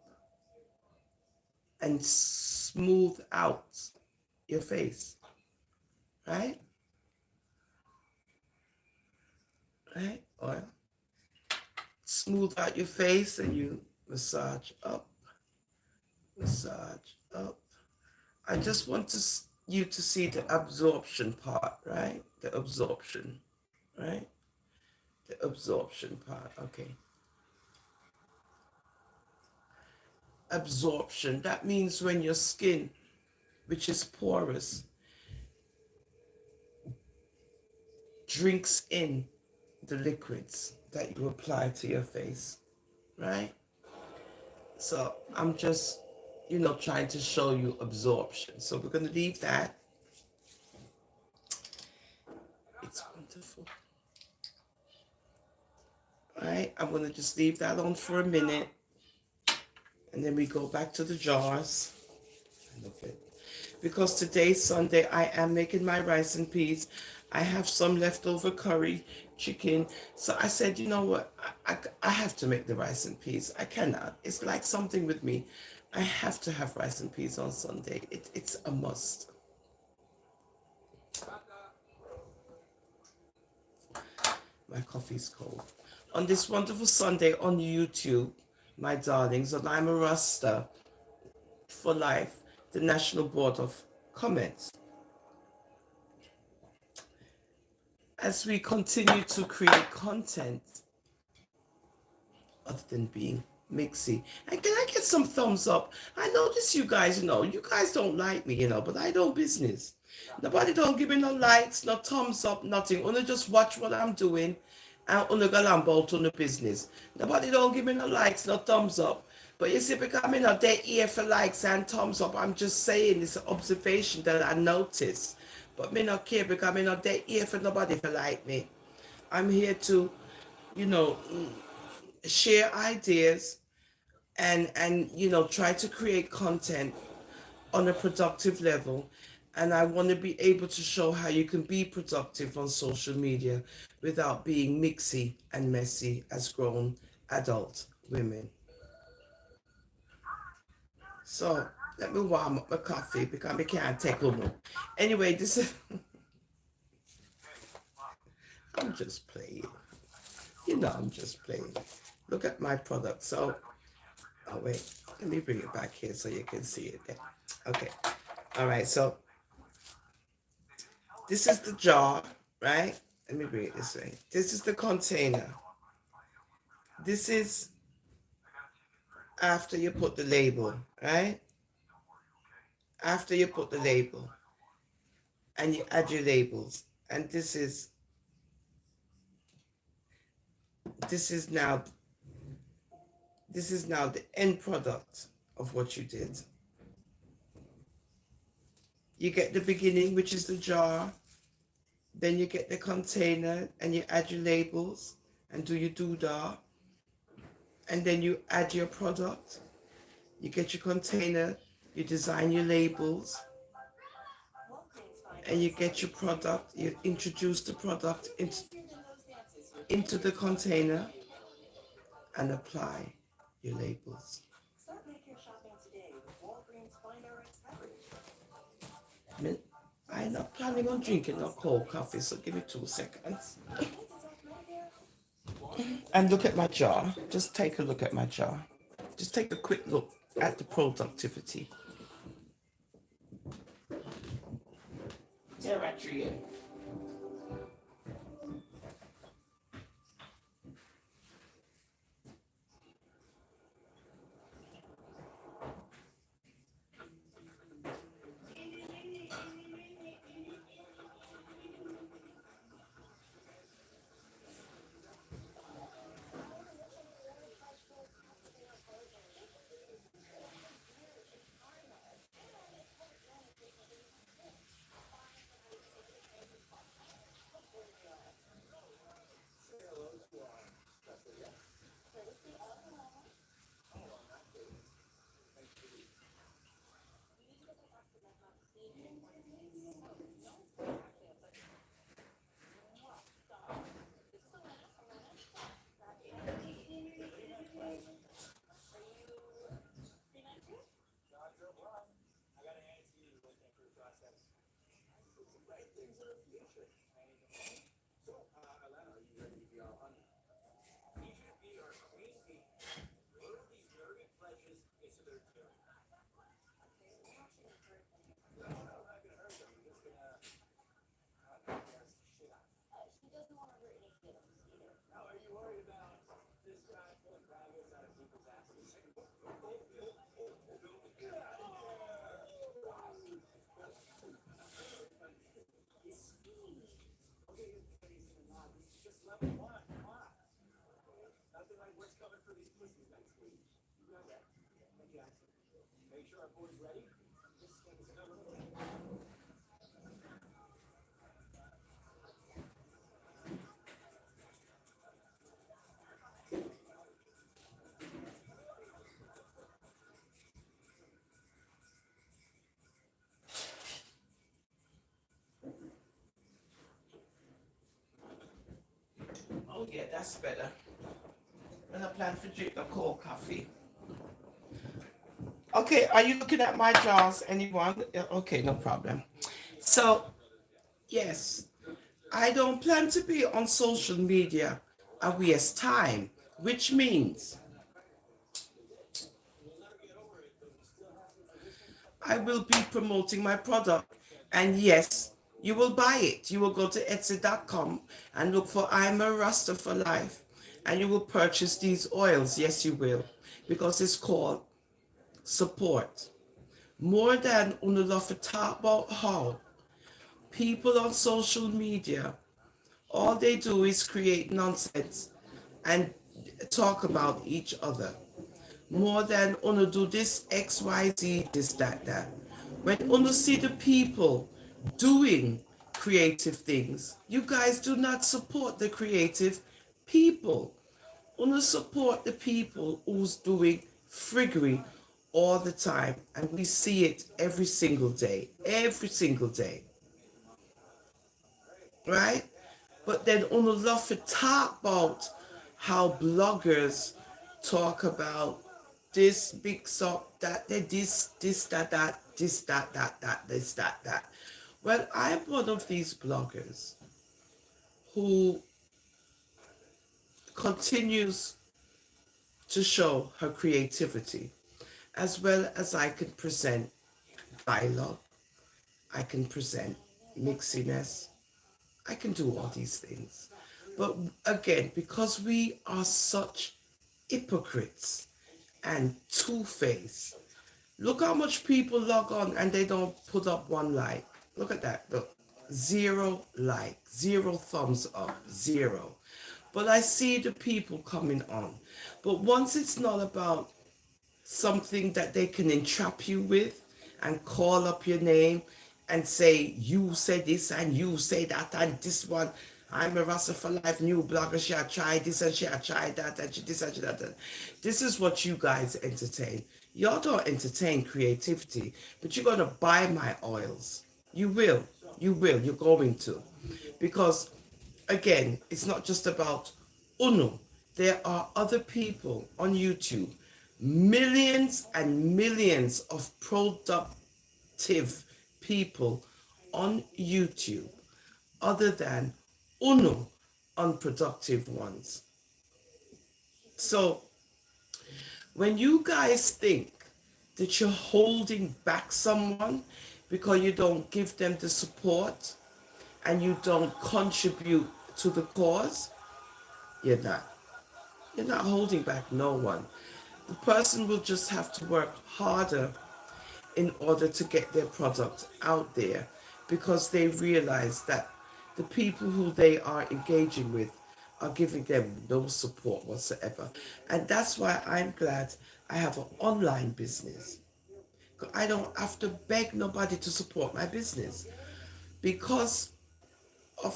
and smooth out your face. Right? Right? Oil. Smooth out your face and you massage up. Massage up. I just want you to see the absorption part, right? The absorption, right? The absorption part, okay. Absorption, that means when your skin, which is porous, drinks in the liquids that you apply to your face, right? So I'm just, trying to show you absorption. So we're going to leave that. It's wonderful. All right, I'm going to just leave that on for a minute. And then we go back to the jars. Okay. Because today's Sunday, I am making my rice and peas. I have some leftover curry chicken. So I said, you know what? I have to make the rice and peas. I cannot. It's like something with me. I have to have rice and peas on Sunday. It's a must. My coffee's cold. On this wonderful Sunday on YouTube, my darlings, and I'm a Rasta for life, the National Board of Comments. As we continue to create content other than being mixy. And can I get some thumbs up? I notice you guys, you guys don't like me, but I don't business. Nobody don't give me no likes, no thumbs up, nothing. Only just watch what I'm doing and only go about on the business. Nobody don't give me no likes, no thumbs up. But you see, because I'm not there here for likes and thumbs up, I'm just saying it's an observation that I notice. But me not care because I'm not there here for nobody to like me. I'm here to, share ideas and try to create content on a productive level. And I want to be able to show how you can be productive on social media without being mixy and messy as grown adult women. So let me warm up my coffee because I can't take no more. Anyway, this is I'm just playing. I'm just playing. Look at my product. So oh wait, let me bring it back here so you can see it there. Okay. All right, so this is the jar, right? Let me bring it this way. This is the container. This is after you put the label, right? After you put the label and you add your labels. And this is now the end product of what you did. You get the beginning, which is the jar. Then you get the container and you add your labels and do your doodah. And then you add your product. You get your container, you design your labels, and you get your product. You introduce the product into the container and apply your labels. I'm not planning on drinking no cold coffee, so give me 2 seconds. And look at my jar. Just take a look at my jar. Just take a quick look at the productivity. She doesn't want to hurt any feelings either. Oh yeah, that's better. When I plan for drink the cold coffee. Okay, are you looking at my jars? Anyone? Yeah, okay, no problem. So, yes, I don't plan to be on social media and waste time, which means I will be promoting my product. And yes, you will buy it. You will go to Etsy.com and look for I'm a Rasta for Life. And you will purchase these oils. Yes, you will. Because it's called support. More than love to talk about how people on social media, all they do is create nonsense and talk about each other. More than uno do this XYZ, this, that. When uno see the people doing creative things, you guys do not support the creative people. Uno support the people who's doing friggery all the time, and we see it every single day. Every single day. Right? But then uno love to talk about how bloggers talk about this big up that they this that this that this that. Well, I'm one of these bloggers who continues to show her creativity, as well as I can present dialogue, I can present mixiness, I can do all these things. But again, because we are such hypocrites and two-faced, look how much people log on and they don't put up one like. Look at that. Look. Zero like, zero thumbs up, zero. But I see the people coming on. But once it's not about something that they can entrap you with and call up your name and say, you say this and you say that and this one, I'm a Rasta for Life new blogger, she had tried this and she had tried that and she this and she that. This is what you guys entertain. Y'all don't entertain creativity, but you're going to buy my oils. You will. You will. You're going to. Because, again, it's not just about Uno. There are other people on YouTube, millions and millions of productive people on YouTube, other than Uno unproductive ones. So when you guys think that you're holding back someone because you don't give them the support and you don't contribute to the cause, you're not. You're not holding back no one. The person will just have to work harder in order to get their product out there, because they realize that the people who they are engaging with are giving them no support whatsoever. And that's why I'm glad I have an online business. I don't have to beg nobody to support my business. Because of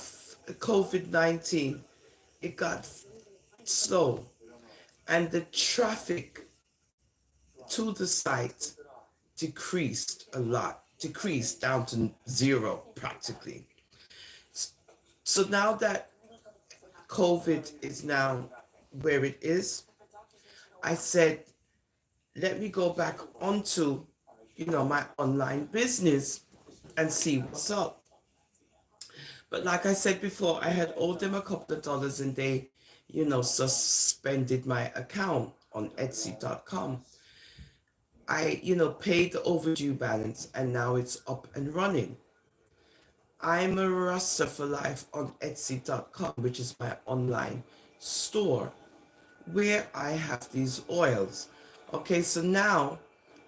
COVID-19, it got slow and the traffic to the site decreased a lot. decreased down to zero practically. So now that COVID is now where it is, I said, let me go back onto, my online business and see what's up. But like I said before, I had owed them a couple of dollars and they, suspended my account on Etsy.com. I, paid the overdue balance and now it's up and running. I'm a Rasta for Life on Etsy.com, which is my online store where I have these oils. Okay, so now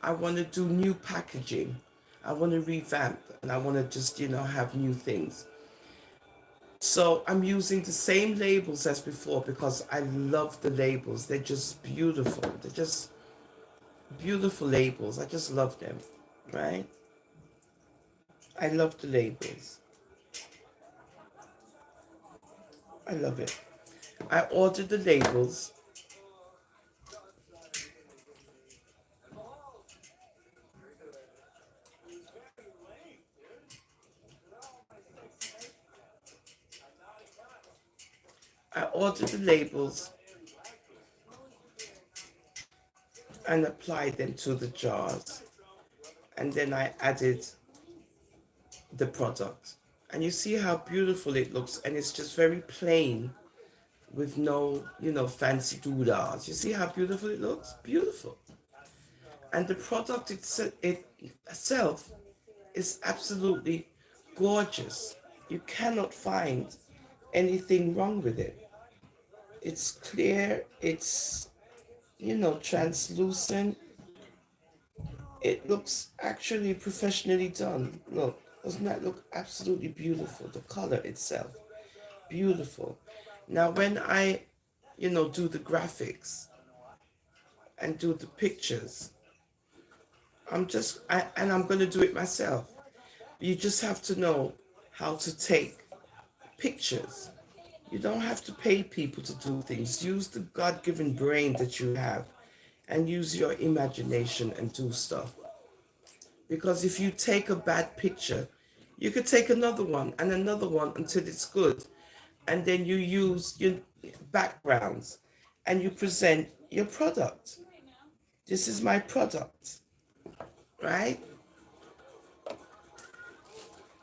I want to do new packaging. I want to revamp and I want to just, have new things. So I'm using the same labels as before because I love the labels. They're just beautiful. They're just beautiful labels. I just love them, right? I love the labels. I love it. I ordered the labels. I ordered the labels and applied them to the jars. And then I added the product. And you see how beautiful it looks. And it's just very plain with no, fancy doodahs. You see how beautiful it looks? Beautiful. And the product itself is absolutely gorgeous. You cannot find anything wrong with it. It's clear, it's, translucent. It looks actually professionally done. Look, doesn't that look absolutely beautiful? The color itself, beautiful. Now, when I, do the graphics and do the pictures, I'm going to do it myself. You just have to know how to take pictures. You don't have to pay people to do things. Use the God-given brain that you have and use your imagination and do stuff. Because if you take a bad picture, you could take another one and another one until it's good. And then you use your backgrounds and you present your product. This is my product, right?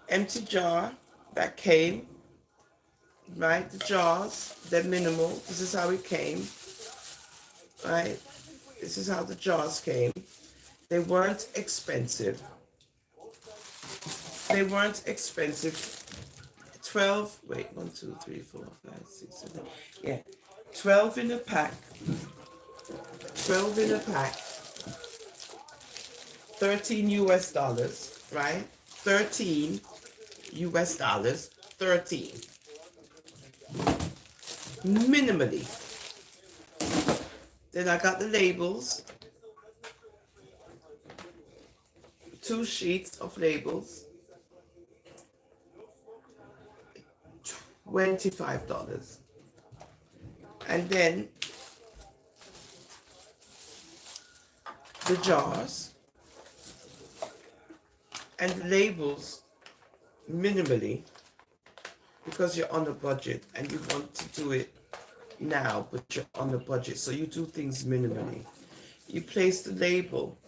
Empty jar that came, right? The jars, they're minimal. This is how it came, right? This is how the jars came. They weren't expensive. They weren't expensive. 12, wait, 1, 2, 3, 4, 5, 6, 7. Yeah, 12 in a pack. 12 in a pack. 13 US dollars, right? 13 US dollars. 13. Minimally. Then I got the labels. 2 sheets of labels. $25. And then the jars and the labels minimally because you're on a budget and you want to do it now, but you're on a budget, so you do things minimally. You place the label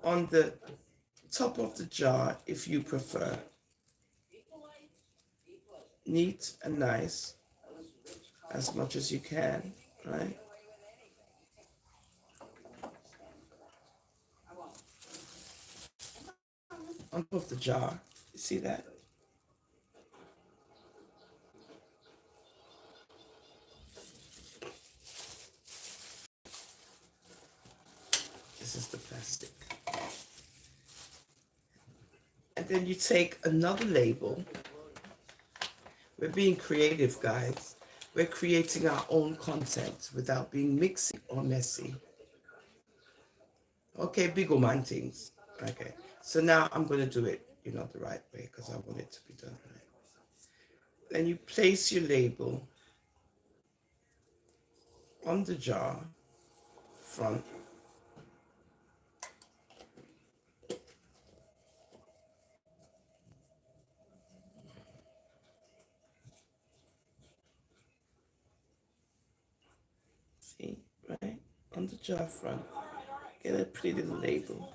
on the top of the jar if you prefer. Neat and nice as much as you can, right? On top of the jar, you see that? This is the plastic. And then you take another label. We're being creative, guys. We're creating our own content without being mixy or messy. Okay, big man things. Okay, so now I'm going to do it, the right way because I want it to be done right. Then you place your label on the jar, front, See, right? On the jar front. Get a pretty little label.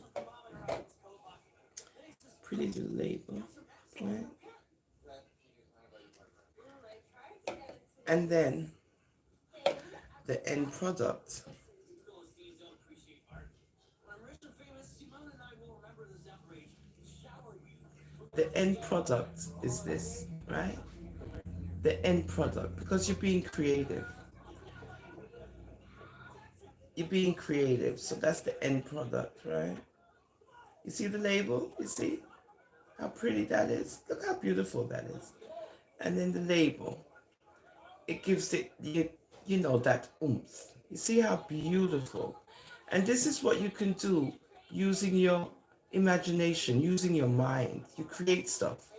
Pretty little label. Right? And then the end product. The end product is this, right? The end product, because you're being creative. You're being creative, so that's the end product, right? You see the label? You see how pretty that is? Look how beautiful that is. And then the label, it gives it, you know, that oomph. You see how beautiful. And this is what you can do using your imagination, using your mind. You create stuff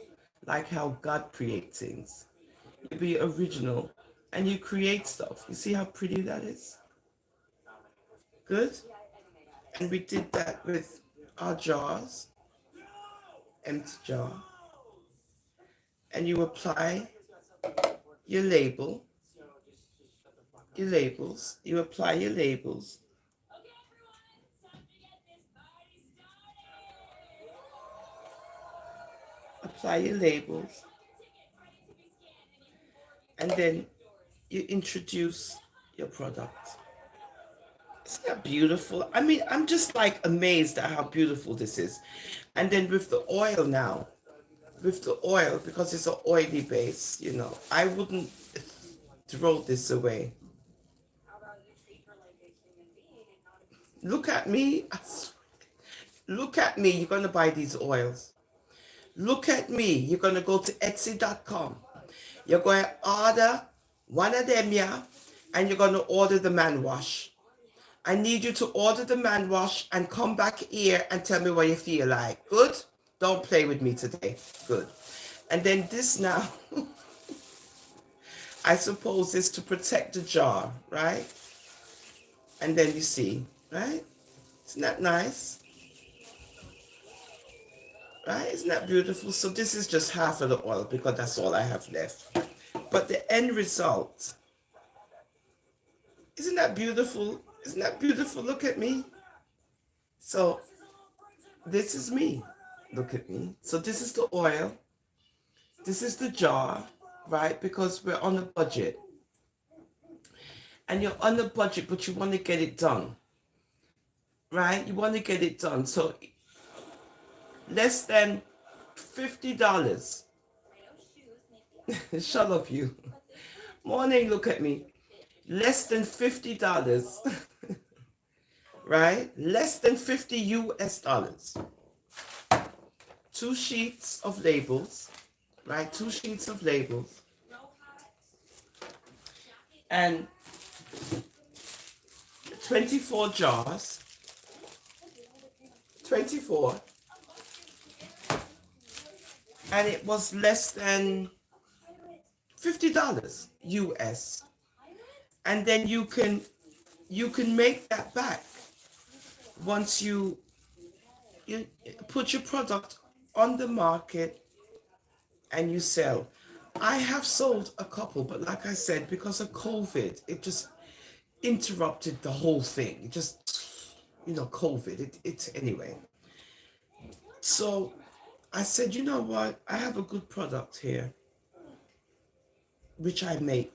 like how God creates things. You be original and you create stuff. You see how pretty that is? Good? And we did that with our jars, empty jar. And you apply your label, your labels. You apply your labels. Apply your labels. And then you introduce your product. Isn't that beautiful? I mean, I'm just like amazed at how beautiful this is. And then with the oil now, with the oil, because it's an oily base, you know, I wouldn't throw this away. Look at me. Look at me. You're going to buy these oils. Look at me. You're going to go to Etsy.com. You're going to order one of them, yeah, and you're going to order the man wash. I need you to order the man wash and come back here and tell me what you feel like. Good? Don't play with me today. Good. And then this now, I suppose is to protect the jar, right? And then you see, right? Isn't that nice? Right? Isn't that beautiful? So this is just half of the oil because that's all I have left. But the end result, isn't that beautiful? Isn't that beautiful? Look at me. So this is me. Look at me. So this is the oil. This is the jar, right? Because we're on a budget. And you're on a budget, but you want to get it done. Right? You want to get it done. So less than $50. Shut up, you. Morning, look at me. Less than $50. Right? Less than 50 US dollars. 2 sheets of labels. Right? 2 sheets of labels. And 24 jars. 24. And it was less than $50 US. And then you can make that back once you put your product on the market and you sell. I have sold a couple, but like I said, because of COVID, it just interrupted the whole thing. It just, COVID. It's anyway. So I said, you know what? I have a good product here, which I make.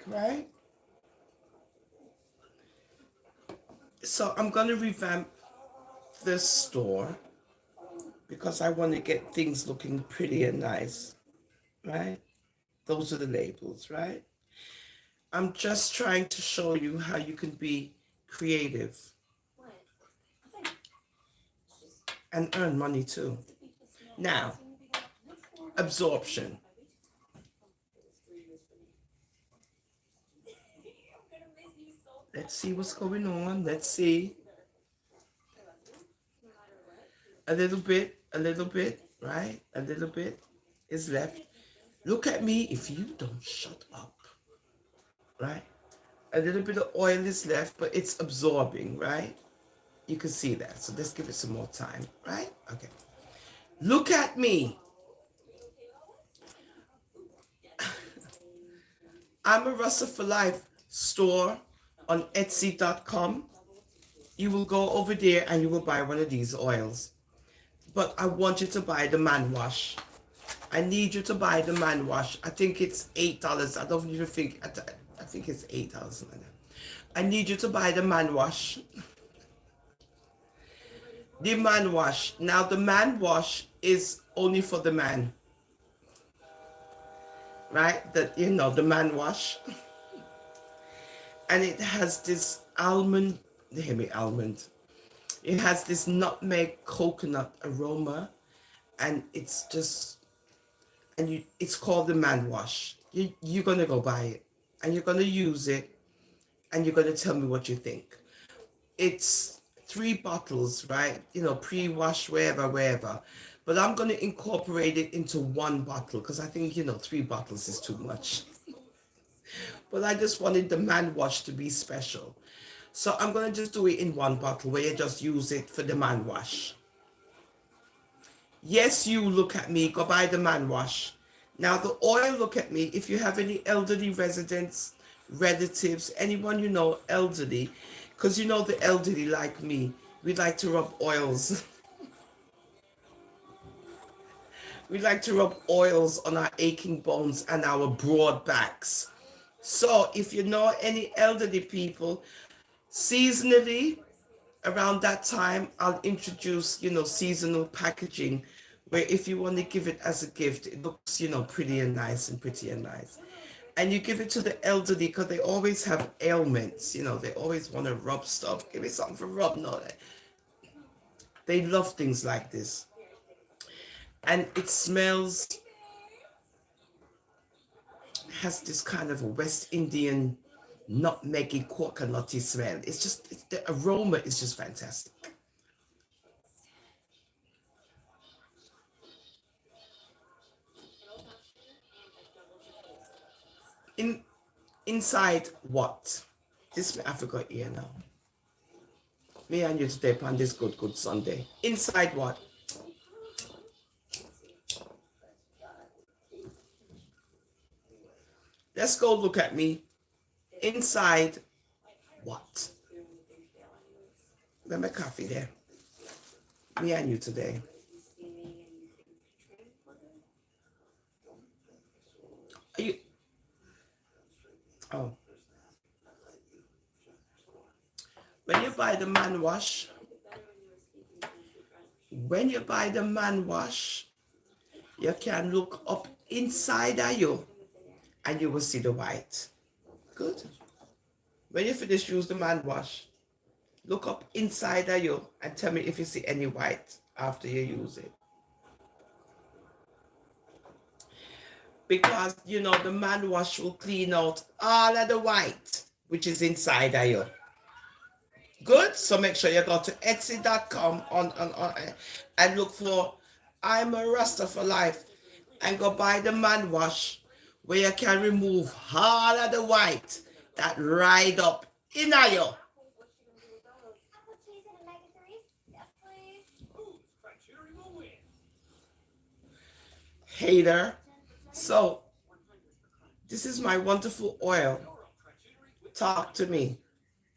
Right? So I'm going to revamp this store because I want to get things looking pretty and nice, right? Those are the labels, right? I'm just trying to show you how you can be creative and earn money too. Now, absorption. Let's see what's going on. Let's see. A little bit, right? A little bit is left. Look at me if you don't shut up, right? A little bit of oil is left, but it's absorbing, right? You can see that. So let's give it some more time, right? Okay. Look at me. I'm a Rasta for Life store on Etsy.com. You will go over there and you will buy one of these oils. But I want you to buy the man wash. I need you to buy the man wash. I think it's $8. I don't even think, I think it's $8. I need you to buy the man wash. The man wash. Now the man wash is only for the man. Right? That, you know, the man wash. And it has this almond, hear me, almond. It has this nutmeg coconut aroma, and it's just, and you, it's called the man wash. You're gonna go buy it, and you're gonna use it, and you're gonna tell me what you think. It's 3 bottles, right? You know, pre-wash, wherever. But I'm gonna incorporate it into 1 bottle because I think, you know, 3 bottles is too much. But I just wanted the man wash to be special. So I'm going to just do it in 1 bottle where you just use it for the man wash. Yes, you look at me, go buy the man wash. Now the oil, look at me. If you have any elderly residents, relatives, anyone you know elderly, because you know the elderly like me, we like to rub oils. We like to rub oils on our aching bones and our broad backs. So if you know any elderly people, seasonally, around that time, I'll introduce, you know, seasonal packaging where if you want to give it as a gift, it looks, you know, pretty and nice. And you give it to the elderly because they always have ailments, you know, they always want to rub stuff. Give me something for rub. No, they love things like this. And it smells, has this kind of a West Indian nutmeggy coconutty smell. It's just, the aroma is just fantastic. Inside what? This I forgot here now. Me and you today on this good Sunday. Inside what? Let's go look at me. Inside what? Let my coffee there. Me and you today. Are you? Oh. When you buy the man wash, you can look up inside of you and you will see the white. Good. When you finish use the man wash, look up inside of you and tell me if you see any white after you use it. Because, you know, the man wash will clean out all of the white, which is inside of you. Good. So make sure you go to Etsy.com on and look for I'm a Rasta for Life and go buy the man wash where you can remove all of the white that ride up in you. Hater. So this is my wonderful oil. Talk to me.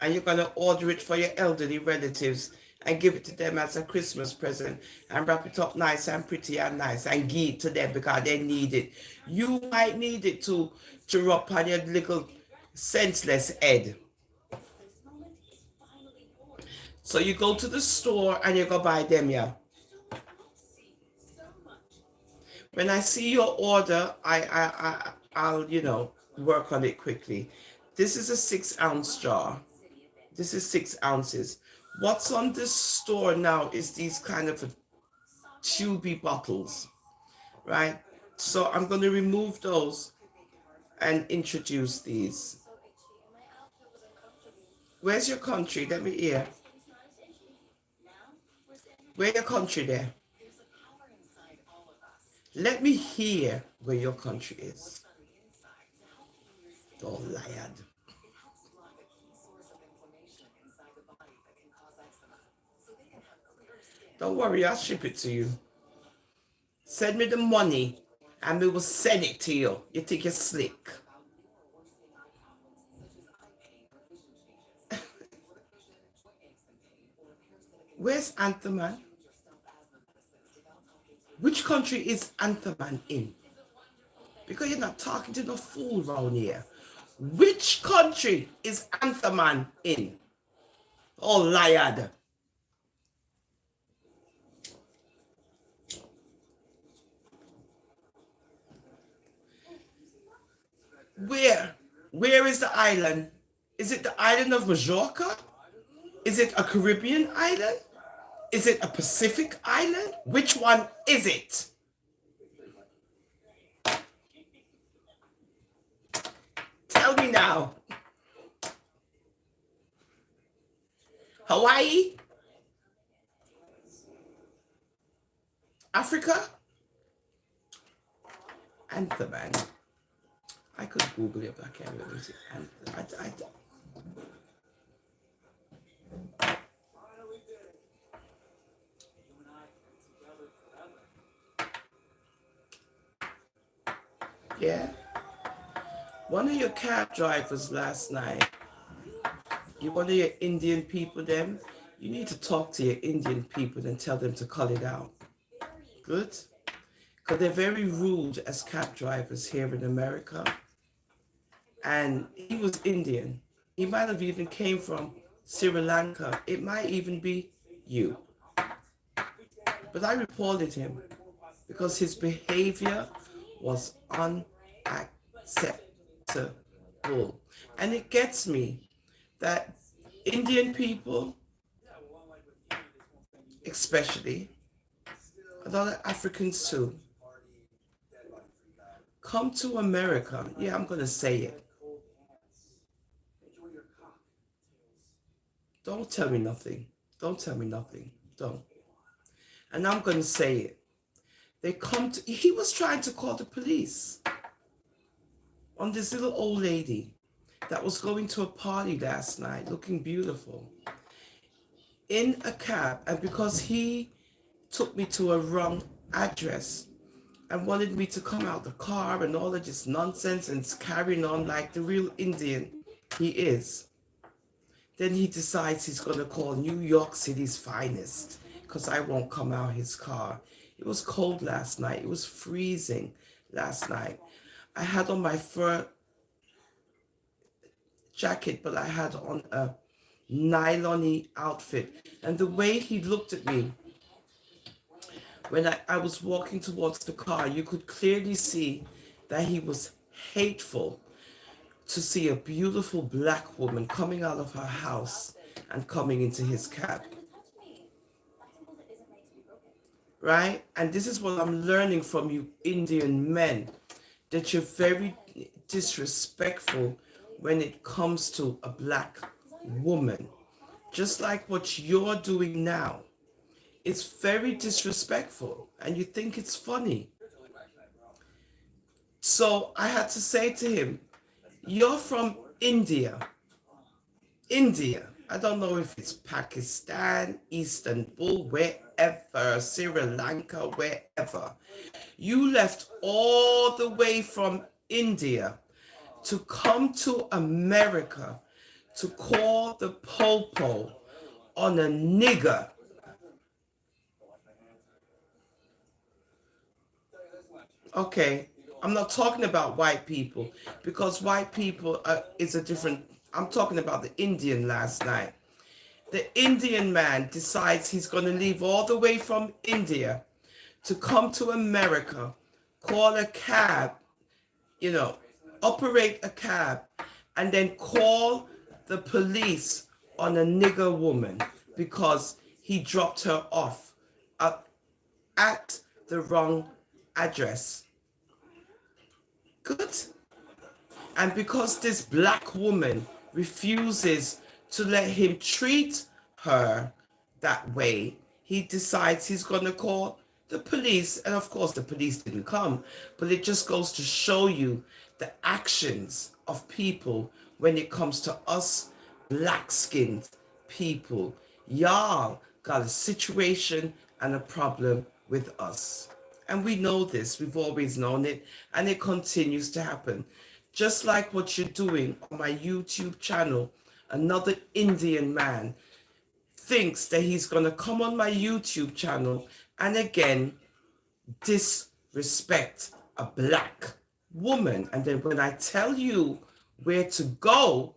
And you're going to order it for your elderly relatives and give it to them as a Christmas present and wrap it up nice and pretty and nice and give it to them because they need it. You might need it to rub on your little senseless head. So you go to the store and you go buy them, yeah. When I see your order, I'll, you know, work on it quickly. This is a 6-ounce jar. This is 6 ounces. What's on this store now is these kind of tubey bottles, right? So I'm going to remove those and introduce these. Where's your country? Let me hear. Where your country there? Let me hear where your country is. Oh, liar. Don't worry, I'll ship it to you. Send me the money and we will send it to you. You think you're slick. Where's Antherman? Which country is Antherman in? Because you're not talking to no fool around here. Which country is Antherman in? Oh, liar. Where? Where is the island? Is it the island of Majorca? Is it a Caribbean island? Is it a Pacific island? Which one is it? Tell me now. Hawaii? Africa? Antherman. I could Google it, but I can't really see. Yeah. One of your cab drivers last night, one of your Indian people, them, you need to talk to your Indian people and tell them to cut it out. Good? Because they're very rude as cab drivers here in America. And he was Indian. He might have even came from Sri Lanka. It might even be you. But I reported him because his behavior was unacceptable. And it gets me that Indian people, especially, and other Africans too, come to America. Yeah, I'm going to say it. Don't tell me nothing. Don't tell me nothing. Don't. And I'm going to say it. They come to, he was trying to call the police on this little old lady that was going to a party last night, looking beautiful, in a cab. And because he took me to a wrong address and wanted me to come out the car and all of this nonsense and carrying on like the real Indian he is, then he decides he's going to call New York City's finest because I won't come out his car. It was cold last night. It was freezing last night. I had on my fur jacket, but I had on a nylon-y outfit. And the way he looked at me when I was walking towards the car, you could clearly see that he was hateful to see a beautiful black woman coming out of her house and coming into his cab. Right? And this is what I'm learning from you Indian men, that you're very disrespectful when it comes to a black woman. Just like what you're doing now. It's very disrespectful and you think it's funny. So I had to say to him, you're from India. India. I don't know if it's Pakistan, Istanbul, wherever, Sri Lanka, wherever. You left all the way from India to come to America to call the popo on a nigger. Okay, I'm not talking about white people because white people is a different. I'm talking about the Indian last night. The Indian man decides he's going to leave all the way from India to come to America, call a cab, operate a cab, and then call the police on a nigger woman because he dropped her off at the wrong address. Good. And because this black woman refuses to let him treat her that way, he decides he's going to call the police. And of course, the police didn't come. But it just goes to show you the actions of people when it comes to us black-skinned people. Y'all got a situation and a problem with us. And we know this. We've always known it. And it continues to happen. Just like what you're doing on my YouTube channel, another Indian man thinks that he's going to come on my YouTube channel and again disrespect a black woman. And then when I tell you where to go,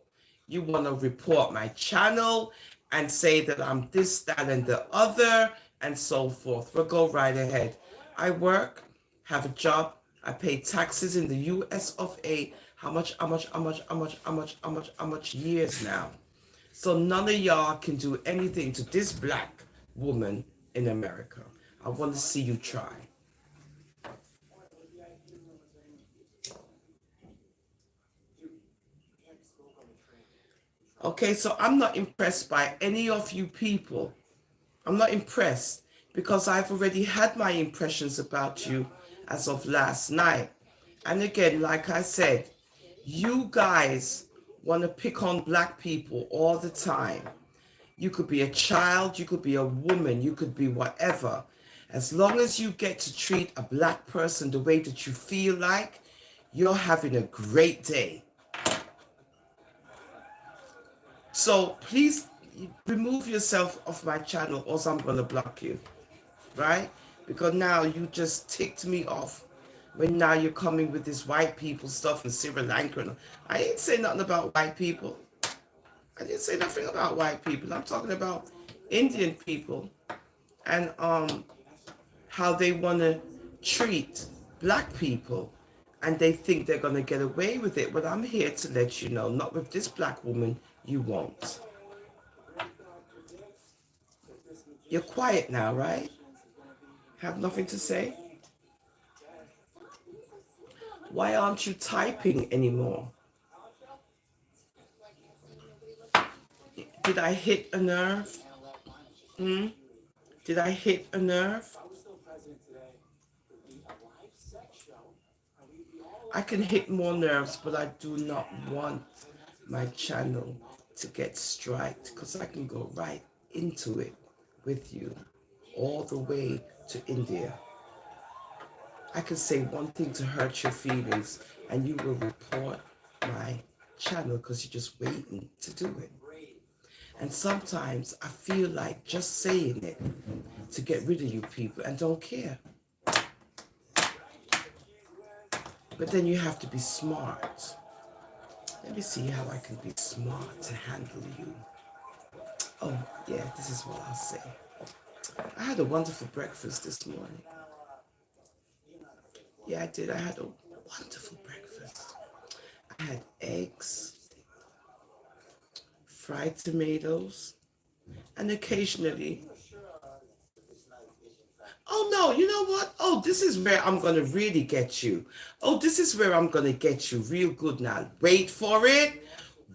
you want to report my channel and say that I'm this, that, and the other, and so forth. Well, go right ahead. I work, have a job, I pay taxes in the US of A. How much years now? So none of y'all can do anything to this black woman in America. I want to see you try. Okay, so I'm not impressed by any of you people. I'm not impressed because I've already had my impressions about you as of last night. And again, like I said, you guys want to pick on black people all the time. You could be a child, you could be a woman, you could be whatever. As long as you get to treat a black person the way that you feel like, you're having a great day. So please remove yourself off my channel or I'm going to block you, right? Because now you just ticked me off when now you're coming with this white people stuff in Sri Lanka. I ain't say nothing about white people. I didn't say nothing about white people. I'm talking about Indian people and how they want to treat black people and they think they're going to get away with it. But I'm here to let you know, not with this black woman, you won't. You're quiet now, right? Have nothing to say? Why aren't you typing anymore? Did I hit a nerve? Did I hit a nerve? I can hit more nerves, but I do not want my channel to get striked because I can go right into it with you all the way to India. I can say one thing to hurt your feelings and you will report my channel because you're just waiting to do it. And sometimes I feel like just saying it to get rid of you people and don't care. But then you have to be smart. Let me see how I can be smart to handle you. Oh, yeah, this is what I'll say. I had a wonderful breakfast this morning. Yeah, I did. I had a wonderful breakfast. I had eggs, fried tomatoes, and occasionally... Oh, no, you know what? Oh, this is where I'm going to really get you. Oh, this is where I'm going to get you real good now. Wait for it.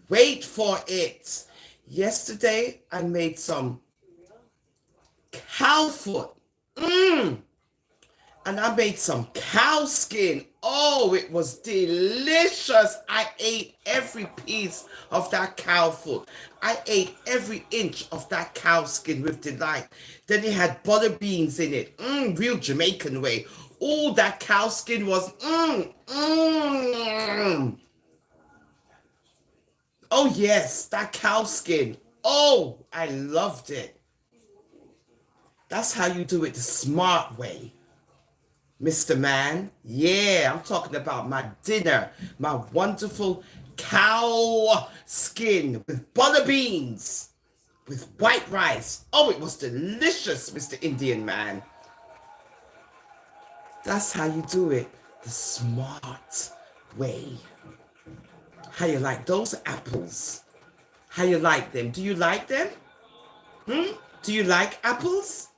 Wait for it. Yesterday, I made some cow foot. And I made some cow skin. Oh, it was delicious. I ate every piece of that cow foot. I ate every inch of that cow skin with delight. Then it had butter beans in it. Real Jamaican way. Oh, that cow skin was Oh, yes, that cow skin. Oh, I loved it. That's how you do it the smart way. Mr. Man, yeah, I'm talking about my dinner, my wonderful cow skin with butter beans, with white rice. Oh, it was delicious, Mr. Indian Man. That's how you do it, the smart way. How you like those apples? How you like them? Do you like them? Do you like apples?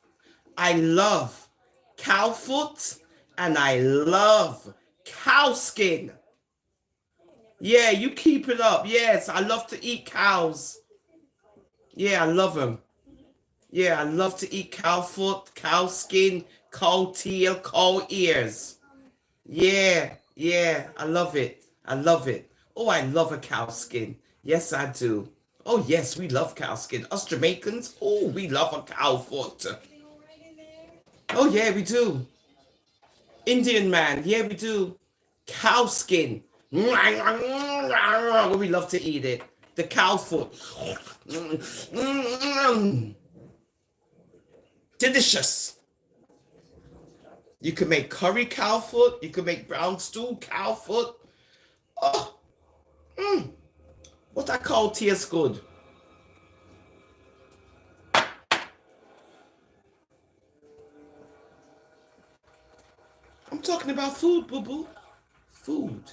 I love cow foot. And I love cow skin. Yeah, you keep it up. Yes, I love to eat cows. Yeah, I love them. Yeah, I love to eat cow foot, cow skin, cow tail, cow ears. Yeah, I love it. I love it. Oh, I love a cow skin. Yes, I do. Oh, yes, we love cow skin. Us Jamaicans, oh, we love a cow foot. Oh, yeah, we do. Indian Man, yeah, we do. Cow skin. We love to eat it. The cow foot. Delicious. You can make curry cow foot. You can make brown stew cow foot. Oh, what I call tastes good. I'm talking about food, boo-boo. Food.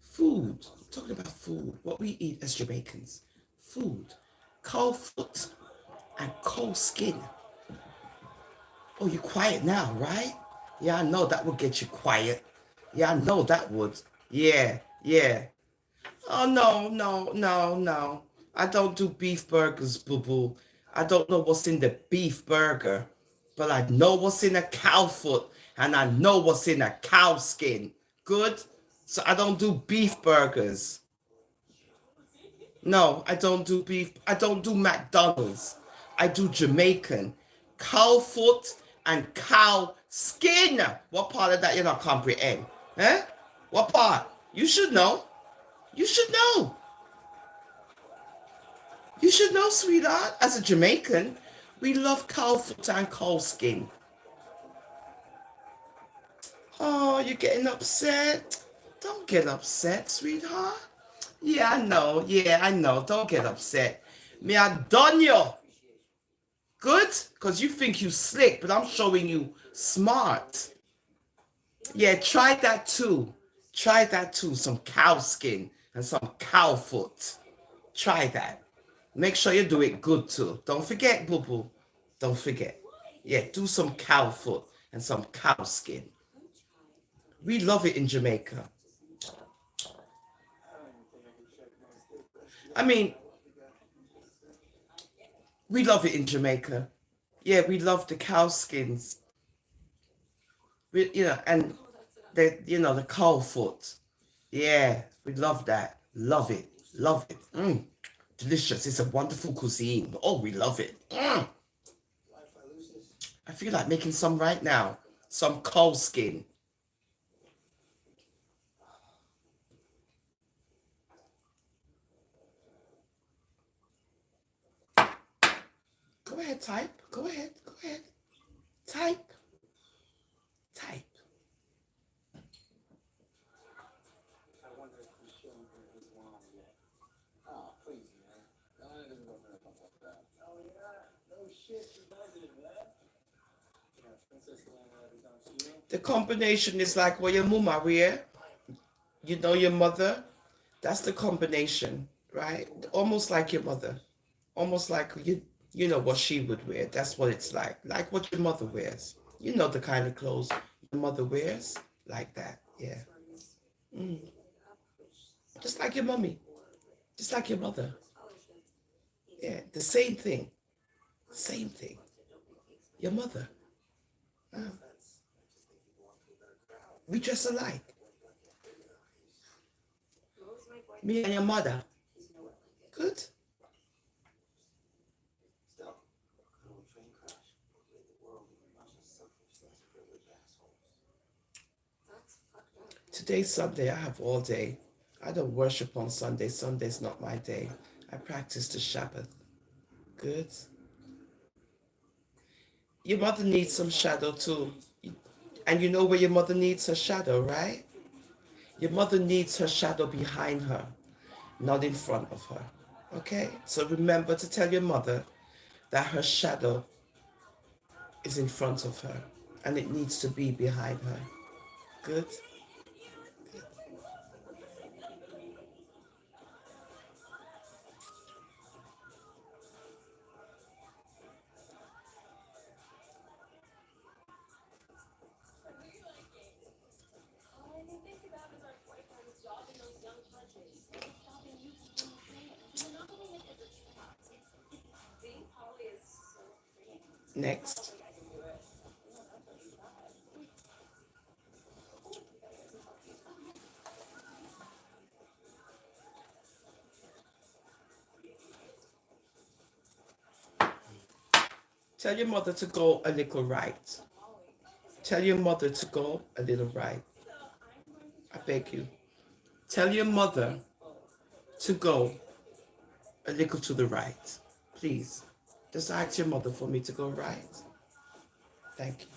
Food. I'm talking about food. What we eat as Jamaicans. Food. Cow foot and cow skin. Oh, you're quiet now, right? Yeah, I know that would get you quiet. Yeah, I know that would. Yeah, yeah. Oh, no. I don't do beef burgers, boo-boo. I don't know what's in the beef burger, but I know what's in a cow foot, and I know what's in a cow skin. Good? So I don't do beef burgers. No, I don't do beef. I don't do McDonald's. I do Jamaican. Cow foot and cow skin. What part of that you not comprehend? Eh? What part? You should know. You should know. You should know, sweetheart. As a Jamaican, we love cow foot and cow skin. Oh, you're getting upset? Don't get upset, sweetheart. Yeah, I know. Yeah, I know. Don't get upset. Me, I done you. Good? Because you think you slick, but I'm showing you smart. Yeah, try that too. Try that too. Some cow skin and some cow foot. Try that. Make sure you do it good too. Don't forget, boo-boo. Don't forget. Yeah, do some cow foot and some cow skin. We love it in Jamaica. I mean, we love it in Jamaica. Yeah, we love the cow skins. And the cow foot. Yeah, we love that. Love it. Love it. Delicious. It's a wonderful cuisine. Oh, we love it. I feel like making some right now. Some cow skin. Go ahead, type. Go ahead. Type. The combination is like what your mama wear. You know your mother. That's the combination, right? Almost like your mother. Almost like you know what she would wear. That's what it's like. Like what your mother wears. You know the kind of clothes your mother wears. Like that. Yeah. Just like your mommy. Just like your mother. Yeah. The same thing. Same thing. Your mother. We dress alike. Me and your mother. Good. Today's Sunday. I have all day. I don't worship on Sunday. Sunday's not my day. I practice the Sabbath. Good. Your mother needs some shadow too. And you know where your mother needs her shadow, right? Your mother needs her shadow behind her, not in front of her. Okay? So remember to tell your mother that her shadow is in front of her and it needs to be behind her. Good? Next. Tell your mother to go a little right. Tell your mother to go a little right. I beg you. Tell your mother to go a little to the right. Please. Just ask your mother for me to go right. Thank you.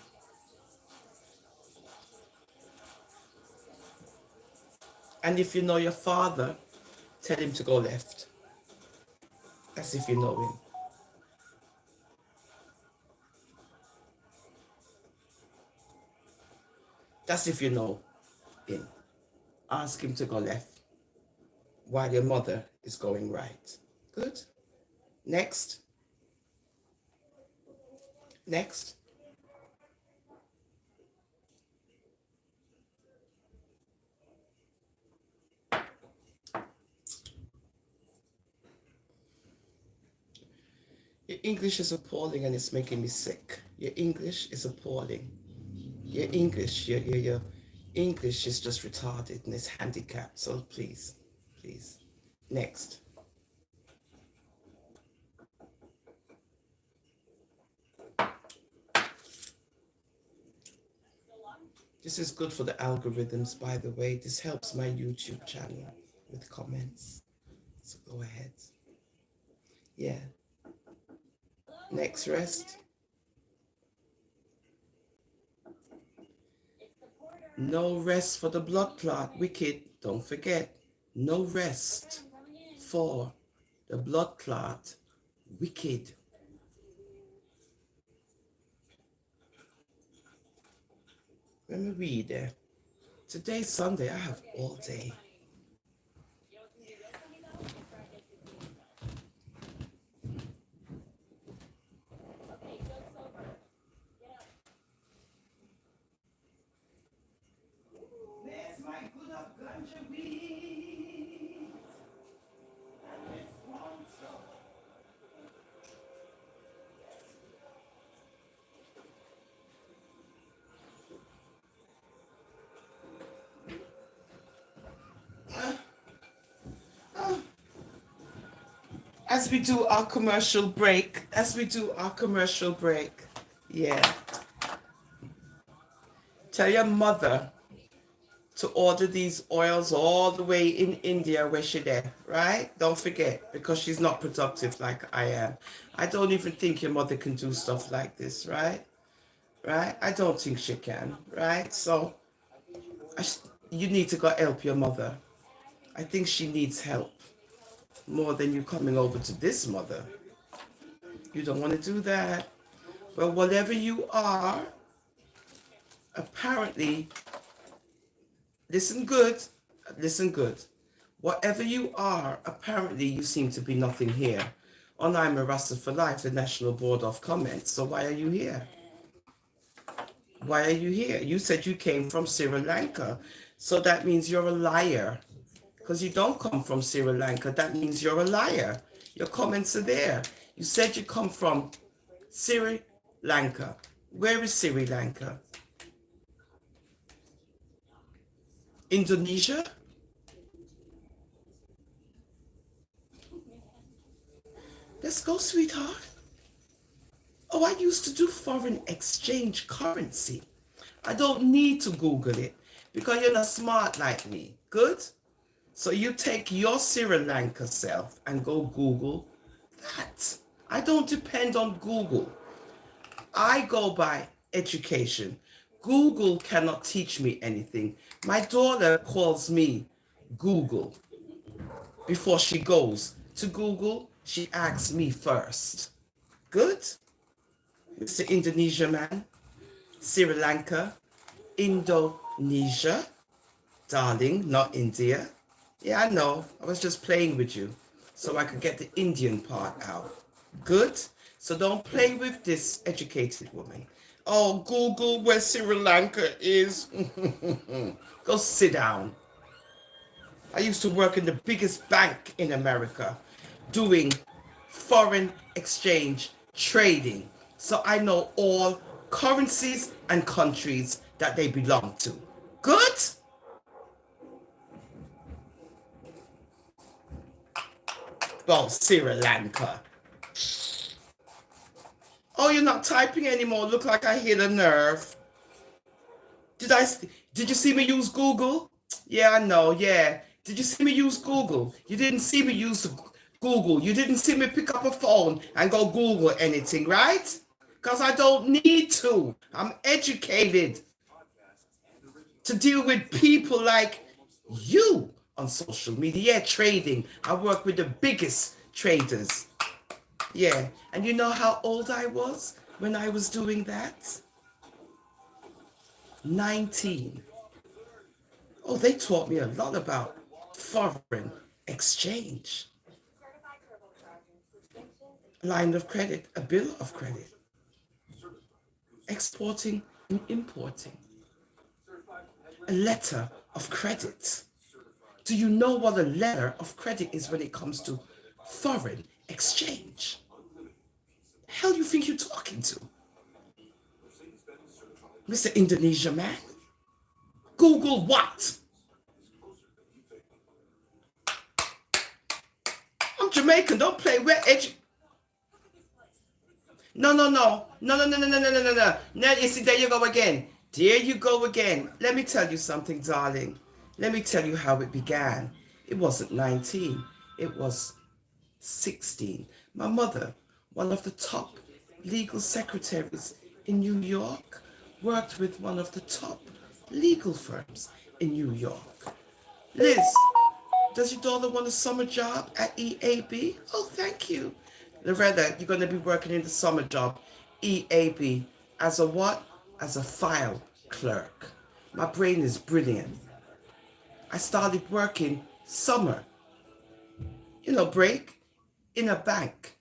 And if you know your father, tell him to go left. That's if you know him. That's if you know him. Ask him to go left while your mother is going right. Good. Next. Next. Your English is appalling and it's making me sick. Your English is appalling. Your English is just retarded and it's handicapped. So please, please. Next. This is good for the algorithms, by the way. This helps my YouTube channel with comments. So go ahead. Yeah. Next rest. No rest for the blood clot. Wicked. Don't forget. No rest for the blood clot. Wicked. Let me read there. Today's Sunday. I have all day. There's my good up ganja weed. And it's one so. As we do our commercial break, yeah. Tell your mother to order these oils all the way in India where she's there, right? Don't forget, because she's not productive like I am. I don't even think your mother can do stuff like this, right? Right? I don't think she can, right? So you need to go help your mother. I think she needs help more than you coming over to this mother. You don't want to do that. Well, whatever you are, apparently, listen good. Whatever you are, apparently you seem to be nothing here. On I'm a Rasta for Life, the National Board of Comments. So why are you here? Why are you here? You said you came from Sri Lanka. So that means you're a liar. Because you don't come from Sri Lanka. That means you're a liar. Your comments are there. You said you come from Sri Lanka. Where is Sri Lanka? Indonesia? Let's go, sweetheart. Oh, I used to do foreign exchange currency. I don't need to Google it because you're not smart like me. Good? So you take your Sri Lanka self and go Google that. I don't depend on Google. I go by education. Google cannot teach me anything. My daughter calls me Google. Before she goes to Google, she asks me first. Good? Mr. Indonesia man. Sri Lanka. Indonesia. Darling, not India. Yeah, I know. I was just playing with you so I could get the Indian part out. Good? So don't play with this educated woman. Oh, Google where Sri Lanka is. Go sit down. I used to work in the biggest bank in America doing foreign exchange trading. So I know all currencies and countries that they belong to. Good? Oh, Sri Lanka. Oh, you're not typing anymore. Look like I hit a nerve. Did you see me use Google? Yeah, I know. Yeah. Did you see me use Google? You didn't see me use Google. You didn't see me pick up a phone and go Google anything, right? Because I don't need to. I'm educated to deal with people like you on social media. Yeah, trading. I work with the biggest traders. Yeah. And you know how old I was when I was doing that? 19. Oh, they taught me a lot about foreign exchange. Line of credit, a bill of credit, exporting and importing, a letter of credit. Do you know what a letter of credit is when it comes to foreign exchange? Hell you think you're talking to? Mr. Indonesia man? Google what? I'm Jamaican, don't play. We're No. No, you see, there you go again. There you go again. Let me tell you something, darling. Let me tell you how it began. It wasn't 19. It was 16. My mother, one of the top legal secretaries in New York, worked with one of the top legal firms in New York. Liz, does your daughter want a summer job at EAB? Oh, thank you. Loretta, you're going to be working in the summer job, EAB, as a what? As a file clerk. My brain is brilliant. I started working summer, break, in a bank,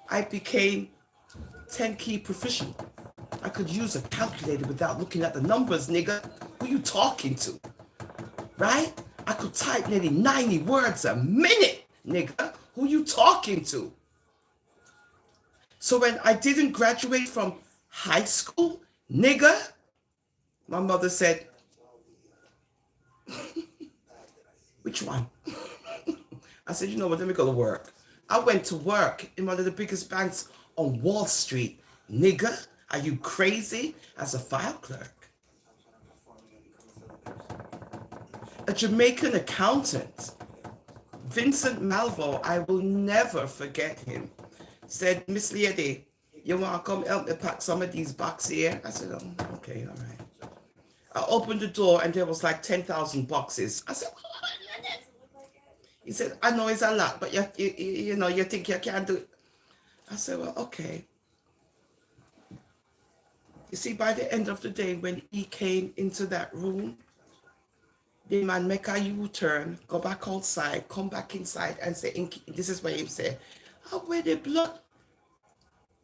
I became 10 key proficient. I could use a calculator without looking at the numbers, nigga. Who you talking to? Right? I could type nearly 90 words a minute, nigga. Who you talking to? So when I didn't graduate from high school, nigga, my mother said, which one? I said, you know what, let me go to work. I went to work in one of the biggest banks on Wall Street. Nigga, are you crazy? As a file clerk. A Jamaican accountant, Vincent Malvo, I will never forget him, said, Miss Lady, you want to come help me pack some of these boxes here? I said, oh, okay, all right. I opened the door and there was like 10,000 boxes. I said, he said, I know it's a lot, but you think you can do it. I said, well, okay. You see, by the end of the day, when he came into that room, the man make a U-turn, go back outside, come back inside and say, this is what he said, oh, where the blood?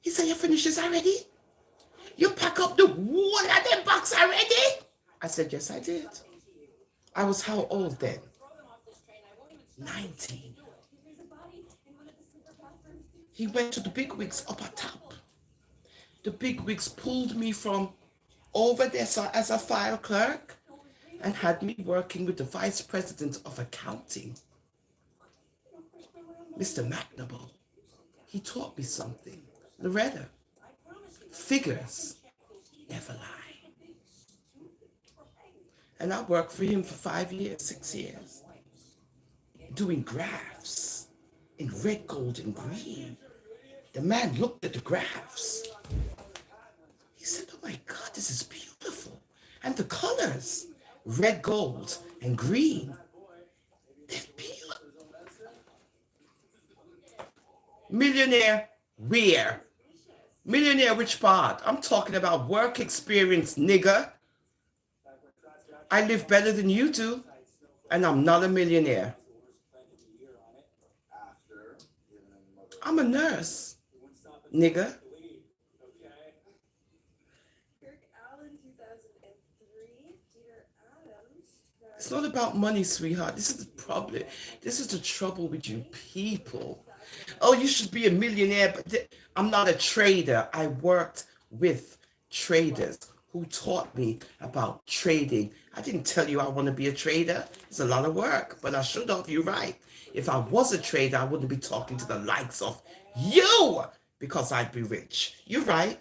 He said, you finished this already? You pack up the whole of the box already? I said, yes, I did. I was how old then? 19. He went to the bigwigs up at top. The bigwigs pulled me from over there as a file clerk and had me working with the vice president of accounting, Mr. McNamara. He taught me something. Loretta, figures never lie. And I worked for him for 5 years, 6 years, doing graphs in red, gold, and green. The man looked at the graphs. He said, oh my God, this is beautiful. And the colors, red, gold, and green, they're beautiful. Millionaire, where? Millionaire, which part? I'm talking about work experience, nigga. I live better than you do, and I'm not a millionaire. I'm a nurse, nigga. It's not about money, sweetheart. This is the problem. This is the trouble with you people. Oh, you should be a millionaire, but I'm not a trader. I worked with traders who taught me about trading. I didn't tell you I want to be a trader. It's a lot of work, but I should have. You're right. If I was a trader, I wouldn't be talking to the likes of you because I'd be rich. You're right.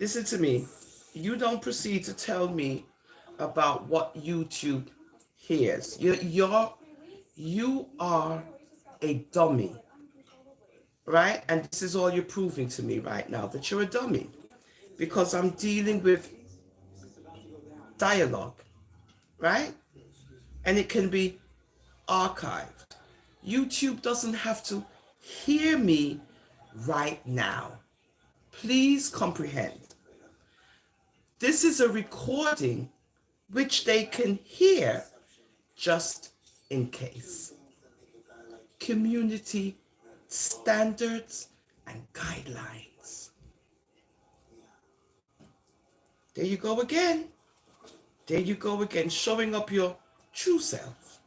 Listen to me. You don't proceed to tell me about what YouTube hears. You are a dummy, right? And this is all you're proving to me right now, that you're a dummy, because I'm dealing with dialogue, right? And it can be archived. YouTube doesn't have to hear me right now. Please comprehend. This is a recording which they can hear just in case. Community standards and guidelines. There you go again. There you go again, showing up your true self.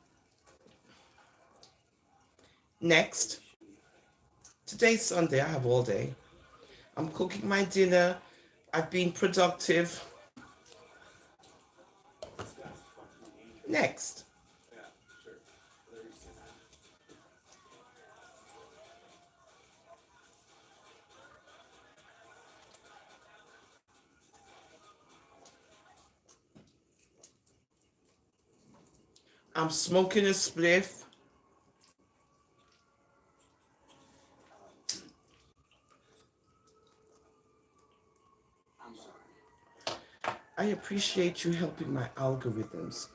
Next, today's Sunday, I have all day. I'm cooking my dinner. I've been productive. Next. I'm smoking a spliff. I appreciate you helping my algorithms.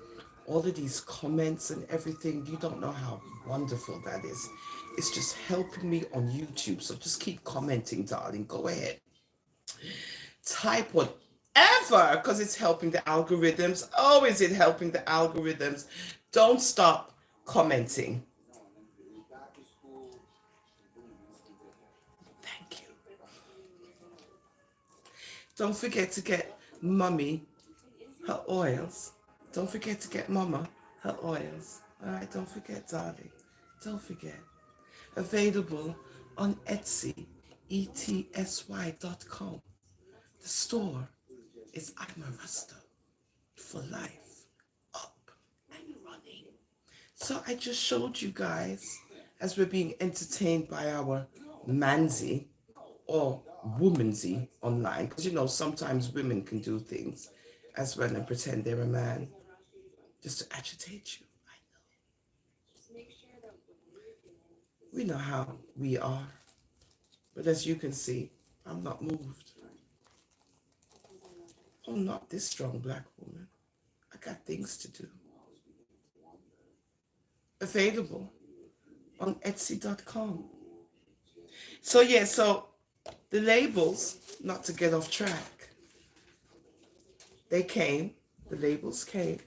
All of these comments and everything, you don't know how wonderful that is. It's just helping me on YouTube. So just keep commenting, darling. Go ahead. Type whatever, because it's helping the algorithms. Oh, is it helping the algorithms? Don't stop commenting. Thank you. Don't forget to get Mummy her oils. Don't forget to get Mama her oils. All right, don't forget, darling. Don't forget. Available on Etsy, etsy.com. The store is I'm a Rasta for life, up and running. So I just showed you guys, as we're being entertained by our manzy or womansy online, because you know sometimes women can do things as well and pretend they're a man just to agitate you. I know. We know how we are. But as you can see, I'm not moved. I'm not this strong black woman. I got things to do. Available on Etsy.com. So yeah, so the labels, not to get off track, they came, the labels came,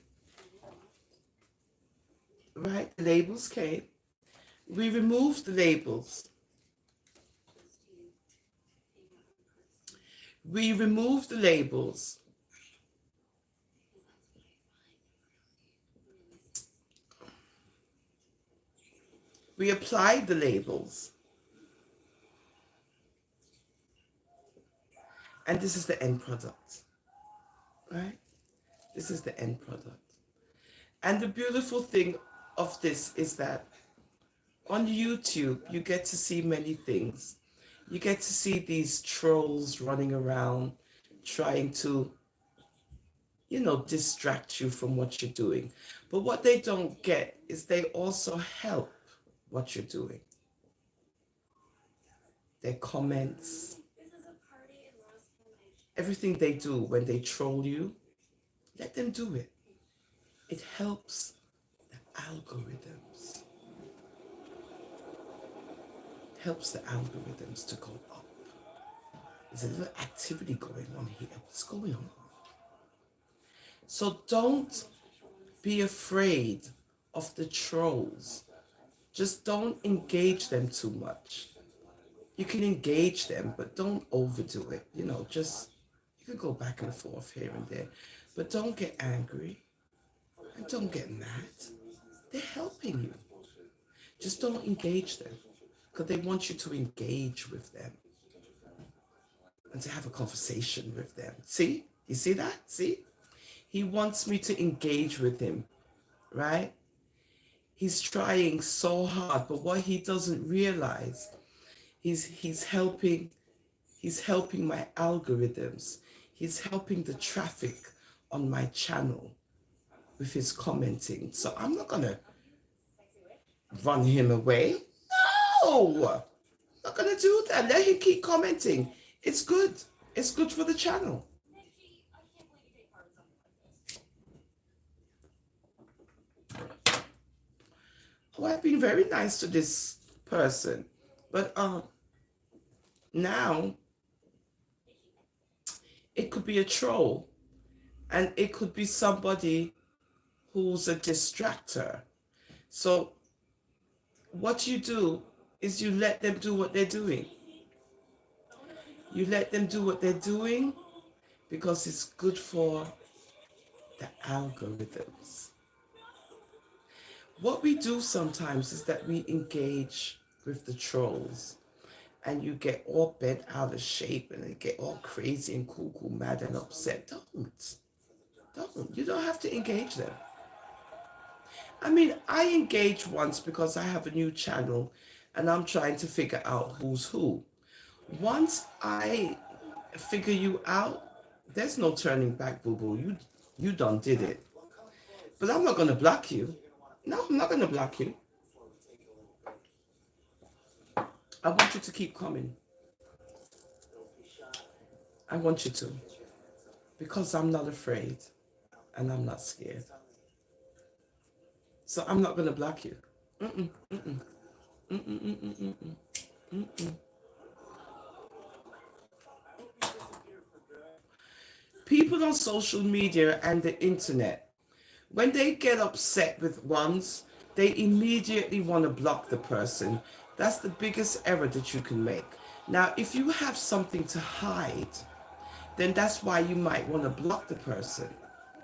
right? The labels came. We removed the labels. We removed the labels. We applied the labels. And this is the end product, right? This is the end product. And the beautiful thing of this is that on YouTube, you get to see many things. You get to see these trolls running around trying to, you know, distract you from what you're doing. But what they don't get is they also help what you're doing. Their comments, everything they do when they troll you, let them do it. It helps the algorithms. Helps the algorithms to go up. There's a little activity going on here. What's going on? So don't be afraid of the trolls. Just don't engage them too much. You can engage them, but don't overdo it. You know, just, you can go back and forth here and there, but don't get angry and don't get mad. They're helping you. Just don't engage them, because they want you to engage with them and to have a conversation with them. See? You see that? See? He wants me to engage with him, right? He's trying so hard, but what he doesn't realize, he's helping He's helping my algorithms. He's helping the traffic on my channel with his commenting. So I'm not going to run him away. No, I'm not going to do that. Let him keep commenting. It's good. It's good for the channel. Oh, I've been very nice to this person, but now it could be a troll, and it could be somebody who's a distractor. So what you do is you let them do what they're doing. You let them do what they're doing because it's good for the algorithms. What we do sometimes is that we engage with the trolls, and you get all bent out of shape and they get all crazy and cuckoo, mad and upset. Don't. You don't have to engage them. I mean, I engaged once because I have a new channel and I'm trying to figure out who's who. Once I figure you out, there's no turning back, boo-boo. You done did it. But I'm not going to block you. No, I'm not going to block you. I want you to keep coming. I want you to. Because I'm not afraid and I'm not scared. So I'm not going to block you. People on social media and the internet, when they get upset with ones, they immediately want to block the person. That's the biggest error that you can make. Now, if you have something to hide, then that's why you might want to block the person,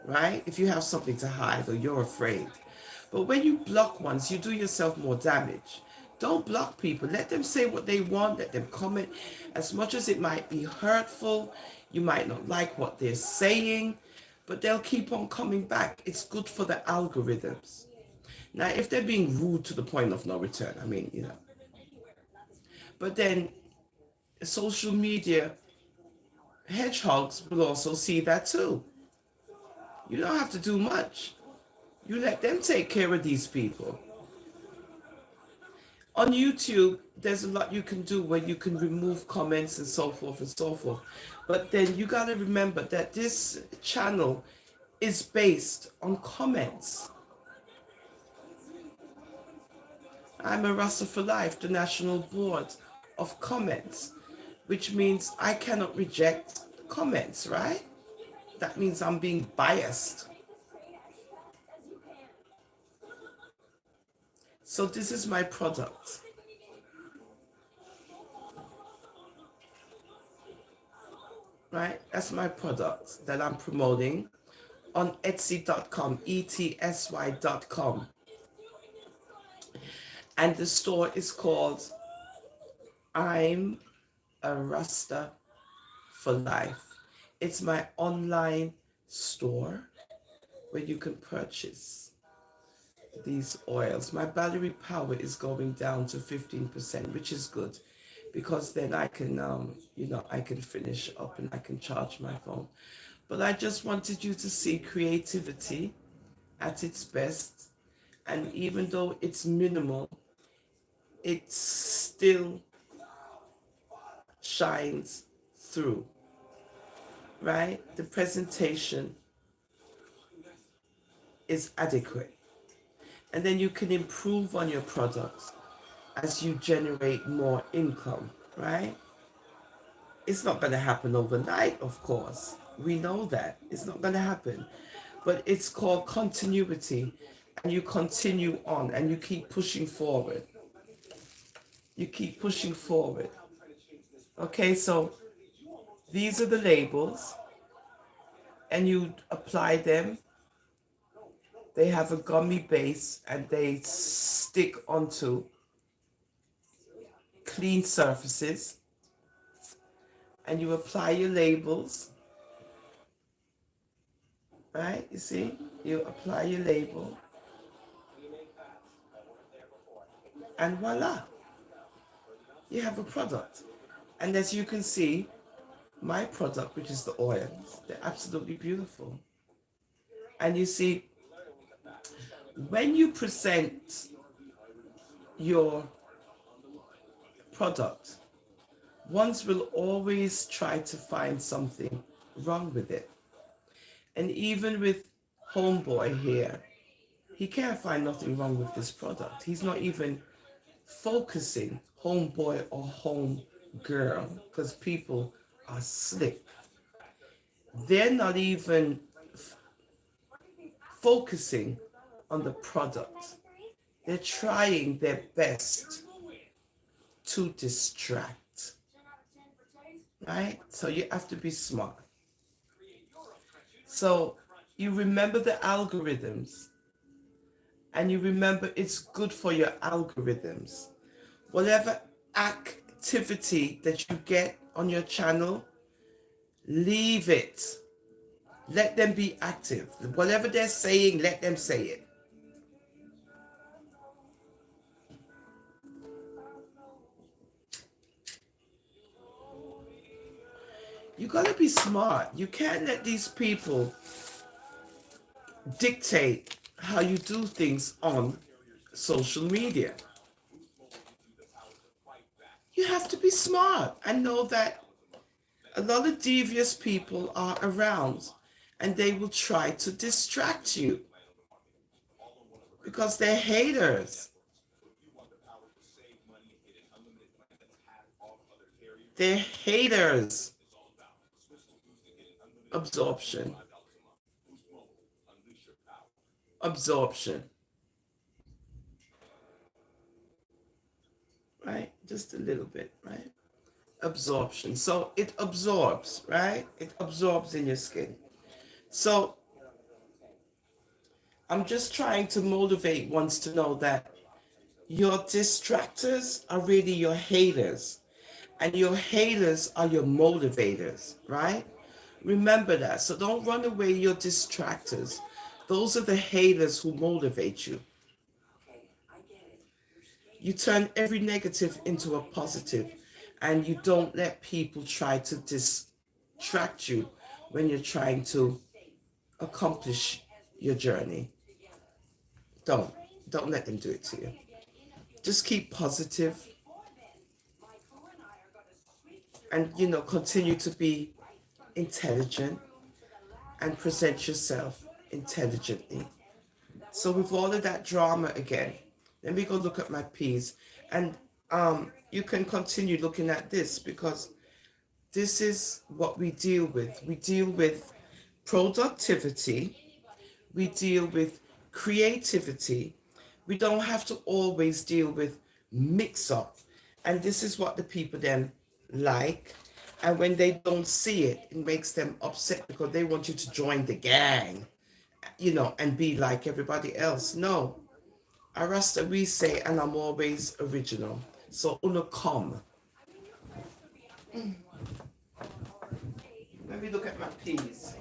right? If you have something to hide or you're afraid. But when you block ones, you do yourself more damage. Don't block people. Let them say what they want. Let them comment. As much as it might be hurtful, you might not like what they're saying, but they'll keep on coming back. It's good for the algorithms. Now, if they're being rude to the point of no return, I mean, you know. But then social media hedgehogs will also see that too. You don't have to do much. You let them take care of these people. On YouTube, there's a lot you can do where you can remove comments and so forth and so forth. But then you got to remember that this channel is based on comments. I'm a Rasta for Life, the National Board of Comments, which means I cannot reject comments, right? That means I'm being biased. So this is my product. Right? That's my product that I'm promoting on Etsy.com, ETSY.com. And the store is called I'm a Rasta for Life. It's my online store where you can purchase these oils. My battery power is going down to 15%, which is good because then I can, I can finish up and I can charge my phone. But I just wanted you to see creativity at its best. And even though it's minimal, it still shines through, right? The presentation is adequate. And then you can improve on your products as you generate more income, right? It's not going to happen overnight, of course. We know that. It's not going to happen. But it's called continuity. And you continue on and you keep pushing forward. You keep pushing forward. Okay, so these are the labels. And you apply them. They have a gummy base and they stick onto clean surfaces. And you apply your labels. Right, you see? You apply your label. And voila. You have a product. And as you can see, my product, which is the oils, they're absolutely beautiful. And you see, when you present your product, ones will always try to find something wrong with it. And even with Homeboy here, he can't find nothing wrong with this product. He's not even focusing Homeboy or Home Girl, because people are slick. They're not even focusing on the product. They're trying their best to distract, right? So you have to be smart. So you remember the algorithms, and you remember it's good for your algorithms. Whatever activity that you get on your channel, leave it. Let them be active. Whatever they're saying, let them say it. You gotta be smart. You can't let these people dictate how you do things on social media. You have to be smart and know that a lot of devious people are around, and they will try to distract you because they're haters. They're haters. Absorption. Absorption. Right? Just a little bit, right? Absorption. So it absorbs, right? It absorbs in your skin. So I'm just trying to motivate ones to know that your distractors are really your haters, and your haters are your motivators, right? Remember that. So don't run away your distractors. Those are the haters who motivate you. You turn every negative into a positive, and you don't let people try to distract you when you're trying to accomplish your journey. Don't let them do it to you. Just keep positive, and continue to be intelligent and present yourself intelligently. So with all of that drama again, let me go look at my P's, and you can continue looking at this, because this is what we deal with. We deal with productivity, we deal with creativity. We don't have to always deal with mix up. And this is what the people then like. And when they don't see it, it makes them upset because they want you to join the gang, and be like everybody else. No. Arasta we say, and I'm always original. So uno come. Let me look at my P's.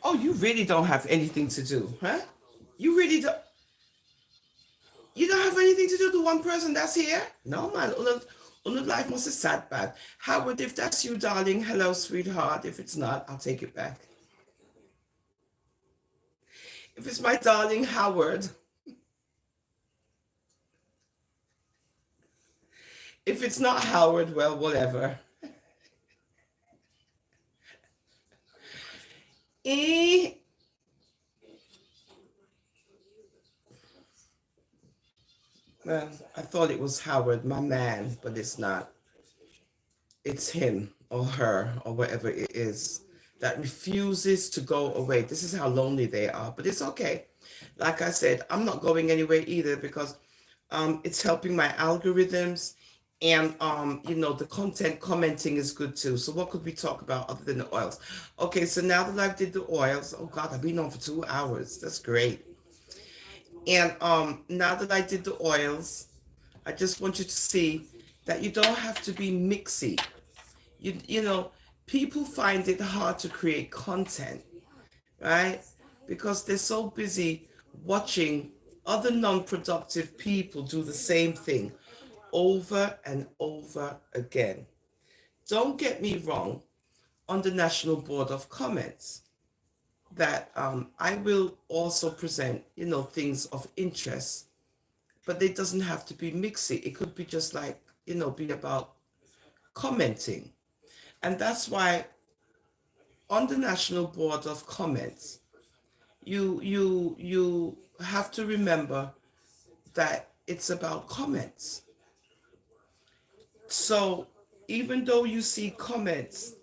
Oh, you really don't have anything to do, huh? You really don't. You don't have anything to do to one person that's here? No, man. Una life must be sad bad. Howard, if that's you, darling, hello, sweetheart. If it's not, I'll take it back. If it's my darling Howard, if it's not Howard, well, whatever. Eh, well, I thought it was Howard, my man, but it's not. It's him or her or whatever it is that refuses to go away. This is how lonely they are, but it's okay. Like I said, I'm not going anywhere either because it's helping my algorithms, and the content commenting is good too. So what could we talk about other than the oils? Okay, so now that I've did the oils, oh God, I've been on for 2 hours. That's great. And now that I did the oils, I just want you to see that you don't have to be mixy. People find it hard to create content, right? Because they're so busy watching other non-productive people do the same thing over and over again. Don't get me wrong, on the National Board of Comments, that I will also present, things of interest, but it doesn't have to be mixy. It could be just like, be about commenting. And that's why on the National Board of Comments, you have to remember that it's about comments. So even though you see comments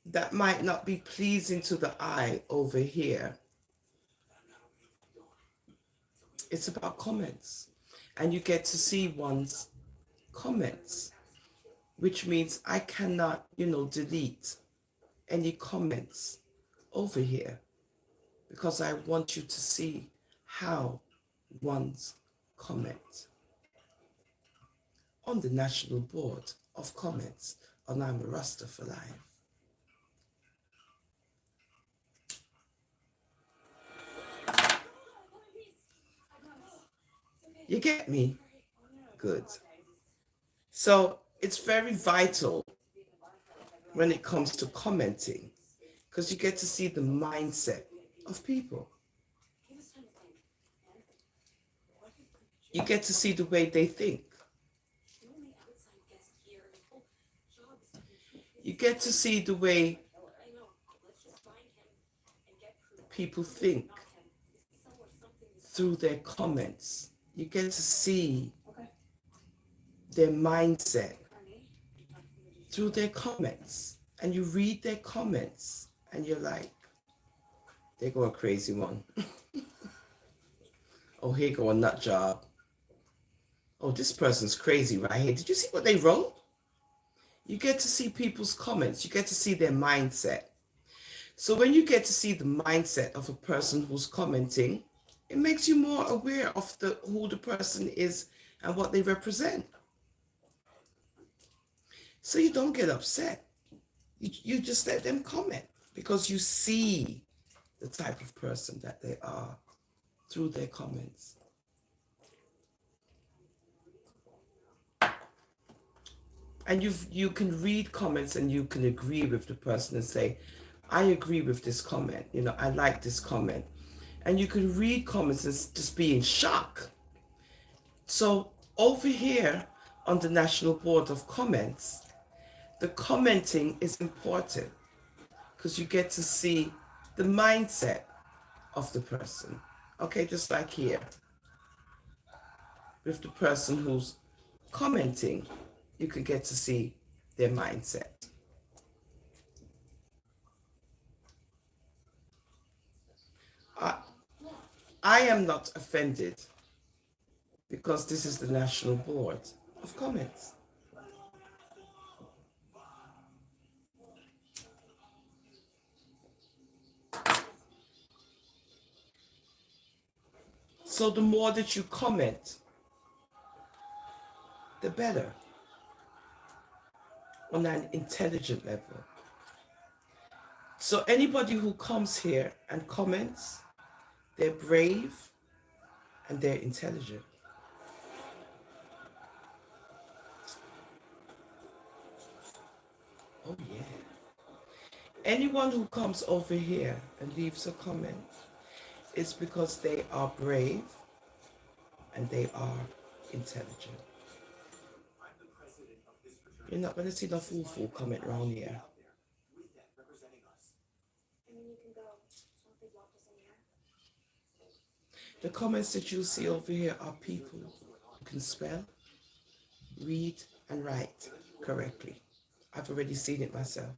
that might not be pleasing to the eye over here, it's about comments. And you get to see one's comments, which means I cannot, delete any comments over here because I want you to see how one's comment on the National Board of Comments on I'm a Rasta for Life. You get me? Good. So it's very vital when it comes to commenting because you get to see the mindset of people. You get to see the way they think. You get to see the way people think through their comments. You get to see their mindset through their comments. And you read their comments and you're like, there go a crazy one. Oh, here go a nut job. Oh, this person's crazy right here. Did you see what they wrote? You get to see people's comments. You get to see their mindset. So when you get to see the mindset of a person who's commenting, it makes you more aware of who the person is and what they represent. So you don't get upset. You just let them comment because you see the type of person that they are through their comments. And you can read comments and you can agree with the person and say, I agree with this comment. I like this comment. And you can read comments and just be in shock. So over here on the National Board of Comments, the commenting is important because you get to see the mindset of the person. Okay, just like here with the person who's commenting, you can get to see their mindset. I am not offended because this is the National Board of Comments. So the more that you comment, the better. on an intelligent level. So anybody who comes here and comments, they're brave and they're intelligent. Oh yeah. Anyone who comes over here and leaves a comment, it's because they are brave and they are intelligent. You're not going to see the full comment around here. The comments that you see over here are people who can spell, read, and write correctly. I've already seen it myself.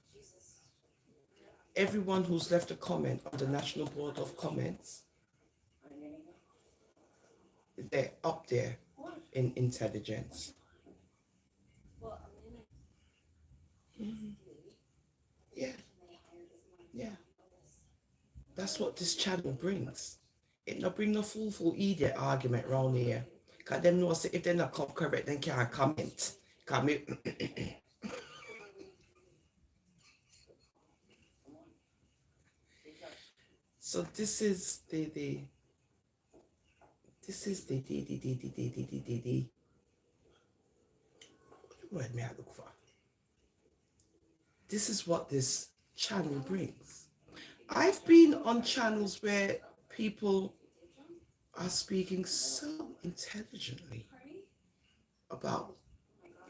Everyone who's left a comment on the National Board of Comments, they're up there in intelligence. Yeah. Yeah. That's what this channel brings. It not bring no full idiot argument around here. Because them know say if they're not come correct, then can't comment. So this is the what word may I look for? This is what this channel brings. I've been on channels where people are speaking so intelligently about,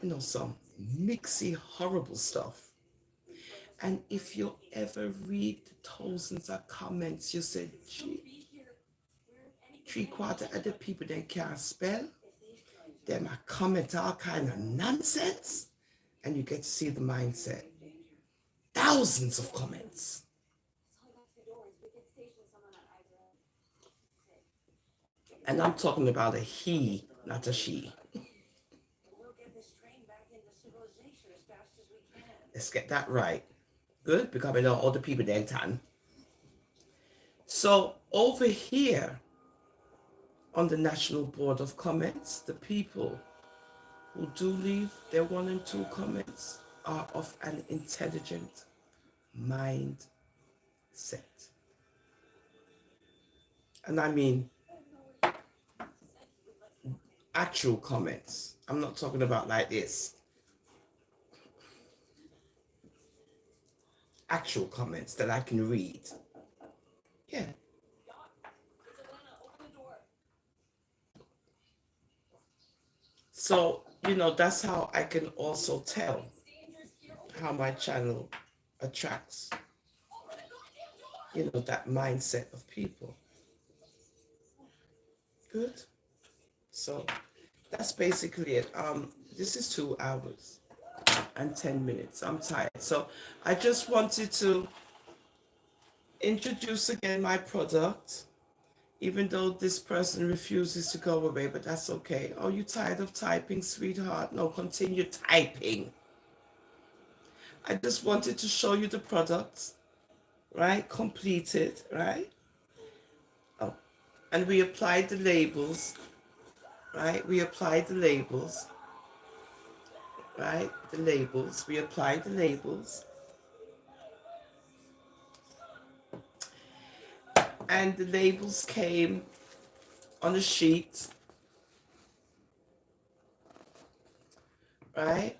you know, some mixy, horrible stuff. And if you ever read the thousands of comments, you say, gee, 3/4 of the people they can't spell, they might comment all kind of nonsense, and you get to see the mindset. Thousands of comments. And I'm talking about a he, not a she. Let's get that right. Good, because we know all the people then can. So over here on the National Board of Comments, the people who do leave their 1 and 2 comments are of an intelligent mindset. And I mean actual comments. I'm not talking about like this. Actual comments that I can read. Yeah. So, you know, that's how I can also tell how my channel attracts, you know, that mindset of people. Good. So that's basically it. This is 2 hours and 10 minutes. I'm tired. So I just wanted to introduce again my product, even though this person refuses to go away, but that's okay. Oh, you tired of typing, sweetheart? No, continue typing. I just wanted to show you the product, right? Completed, right? Oh, and we applied the labels, right? We applied the labels, right? The labels, we applied the labels. And the labels came on a sheet, right?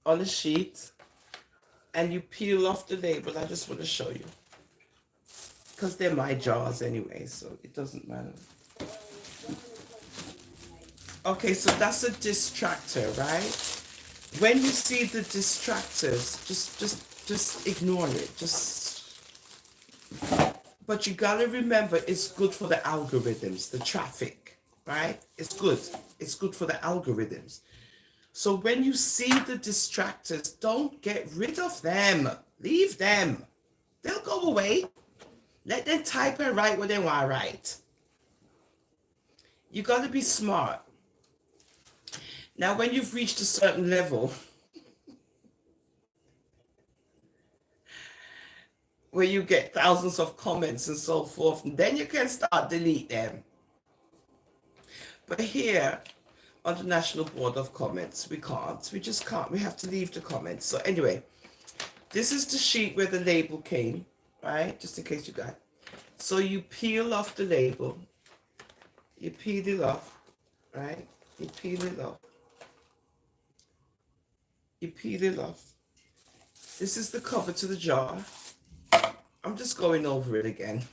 On a sheet. And you peel off the label. I just want to show you. Because they're my jars anyway, so it doesn't matter. Okay, so that's a distractor, right? When you see the distractors, just ignore it. But you gotta remember, it's good for the algorithms, the traffic, right? It's good. It's good for the algorithms. So when you see the distractors, don't get rid of them. Leave them. They'll go away. Let them type and write what they want to write. You got to be smart. Now, when you've reached a certain level, where you get thousands of comments and so forth, and then you can start delete them. But here, on the National Board of Comments. We can't. We just can't. We have to leave the comments. So anyway, this is the sheet where the label came, right? Just in case you got. So you peel off the label. You peel it off, right? You peel it off. You peel it off. This is the cover to the jar. I'm just going over it again.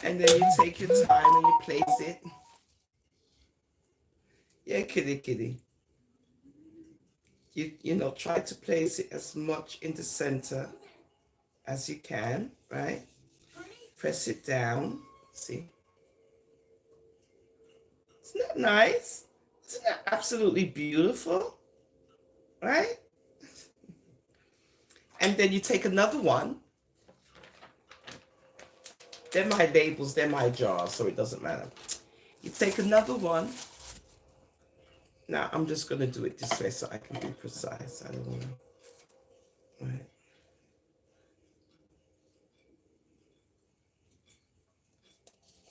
And then you take your time and you place it. Yeah, kitty. You know, try to place it as much in the center as you can, right? Press it down. See? Isn't that nice? Isn't that absolutely beautiful? Right? And then you take another one. They're my labels, they're my jars, so it doesn't matter. You take another one. Now, I'm just going to do it this way so I can be precise. I don't want to. Right.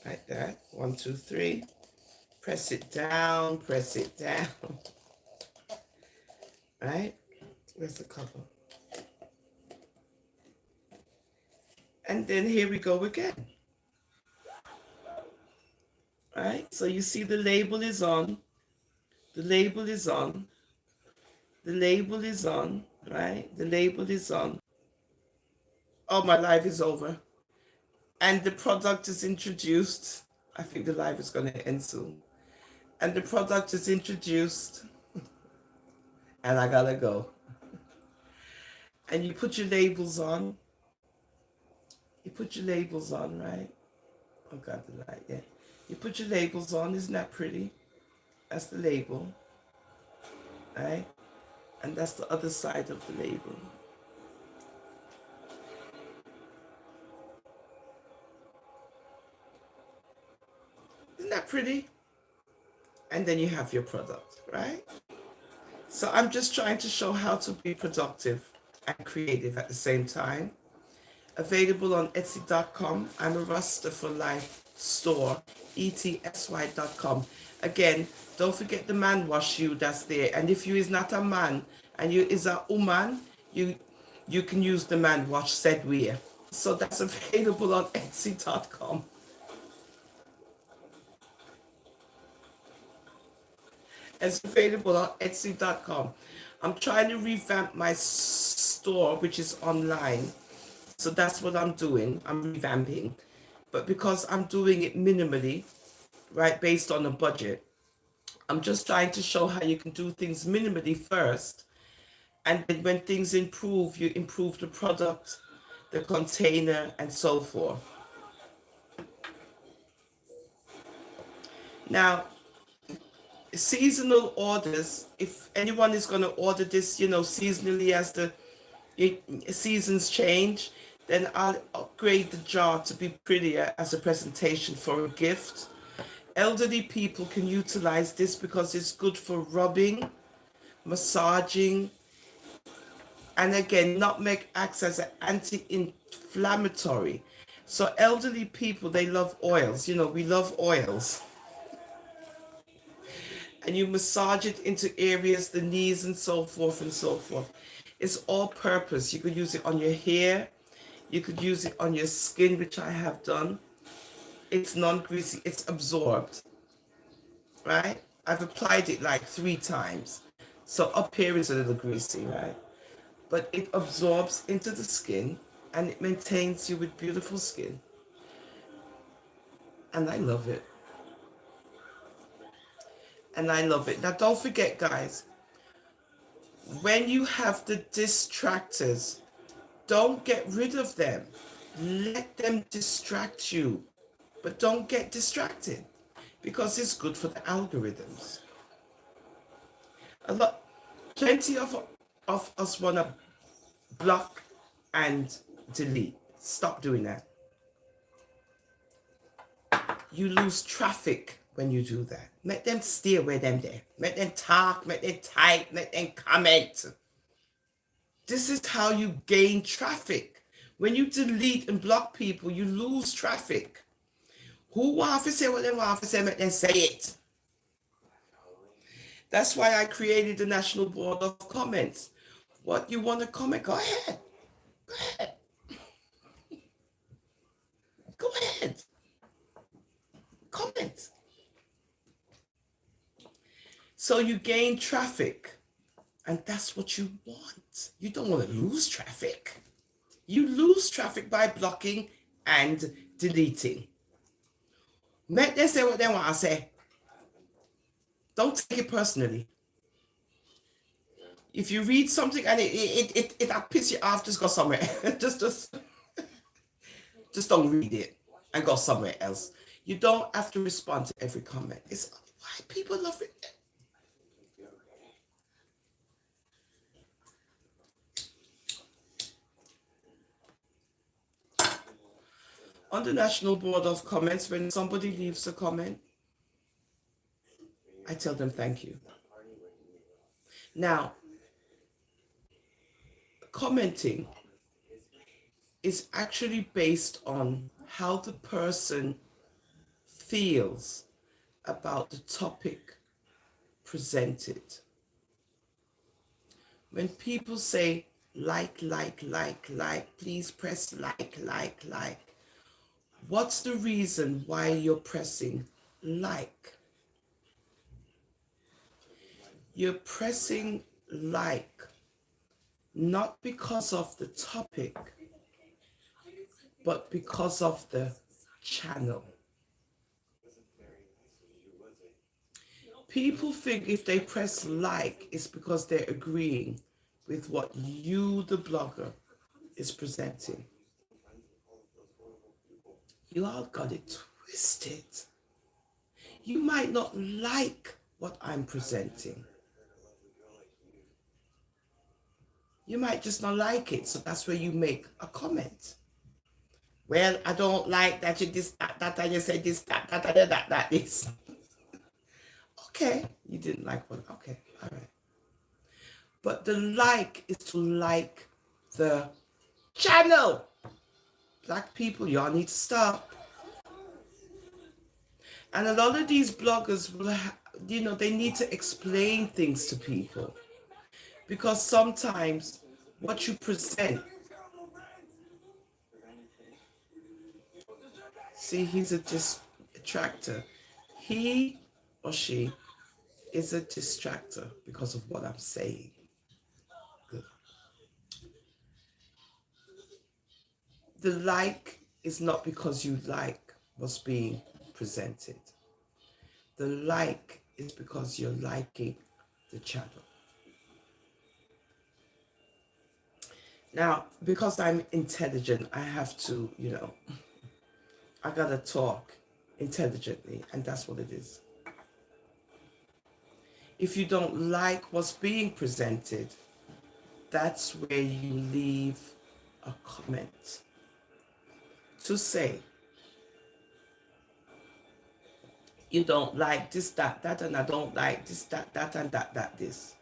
Like that. 1, 2, 3. Press it down, press it down. Right? Where's the cover? And then here we go again. Right? So you see the label is on. The label is on. The label is on. Right? The label is on. Oh, my live is over. And the product is introduced. I think the live is going to end soon. And the product is introduced. And I gotta go. And you put your labels on. You put your labels on, right? Oh God, the light, yeah. You put your labels on, isn't that pretty? That's the label, right? And that's the other side of the label. Isn't that pretty? And then you have your product, right? So I'm just trying to show how to be productive and creative at the same time. Available on Etsy.com. I'm a Rasta for Life store, ETSY.com. Again, don't forget the man wash you that's there. And if you is not a man and you is a woman, you can use the man wash said wear. So that's available on Etsy.com. It's available on Etsy.com. I'm trying to revamp my store, which is online. So that's what I'm doing. I'm revamping. But because I'm doing it minimally, right, based on a budget, I'm just trying to show how you can do things minimally first. And then when things improve, you improve the product, the container, and so forth. Now, seasonal orders, if anyone is going to order this, you know, seasonally as the seasons change, then I'll upgrade the jar to be prettier as a presentation for a gift. Elderly people can utilize this because it's good for rubbing, massaging, and again, nutmeg acts as an anti-inflammatory. So elderly people, they love oils. You know, we love oils. And you massage it into areas, the knees and so forth and so forth. It's all purpose. You could use it on your hair. You could use it on your skin, which I have done. It's non-greasy. It's absorbed, right? I've applied it like 3 times. So up here is a little greasy, right? But it absorbs into the skin and it maintains you with beautiful skin. And I love it. And I love it. Now, don't forget, guys, when you have the distractors, don't get rid of them. Let them distract you. But don't get distracted because it's good for the algorithms. Plenty of us want to block and delete. Stop doing that. You lose traffic when you do that. Make them stay where them there. Make them talk, make them type, make them comment. This is how you gain traffic. When you delete and block people, you lose traffic. Who want to say what they want to say, make them say it. That's why I created the National Board of Comments. What you want to comment, go ahead. Go ahead. Go ahead. Comment. So you gain traffic. And that's what you want. You don't want to lose traffic. You lose traffic by blocking and deleting. Make them say what they want to say. Don't take it personally. If you read something and it piss you off, just go somewhere. just don't read it and go somewhere else. You don't have to respond to every comment. It's why people love it. On the National Board of Comments, when somebody leaves a comment, I tell them thank you. Now, commenting is actually based on how the person feels about the topic presented. When people say like, please press like. What's the reason why you're pressing like? You're pressing like not because of the topic, but because of the channel. People think if they press like, it's because they're agreeing with what you, the blogger, is presenting. You all got it twisted. You might not like what I'm presenting. You might just not like it, so that's where you make a comment. Well, I don't like that you this, that, and you said this, that, this. Okay, you didn't like what, okay, all right. But the like is to like the channel. Black people, y'all need to stop. And a lot of these bloggers will, they need to explain things to people. Because sometimes what you present, see, he's a distractor. He or she is a distractor because of what I'm saying. Good. The like is not because you like what's being presented. The like is because you're liking the channel. Now, because I'm intelligent, I have to, I gotta talk intelligently, and that's what it is. If you don't like what's being presented, that's where you leave a comment to say, you don't like this, that, and I don't like this, that, and that, this.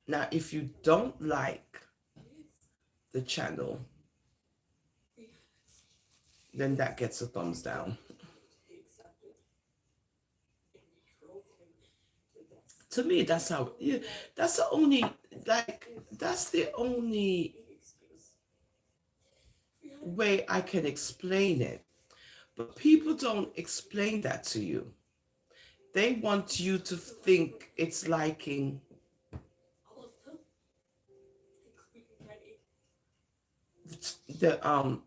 Now, if you don't like the channel, then that gets a thumbs down. To me, that's how, that's the only way I can explain it. But people don't explain that to you. They want you to think it's liking the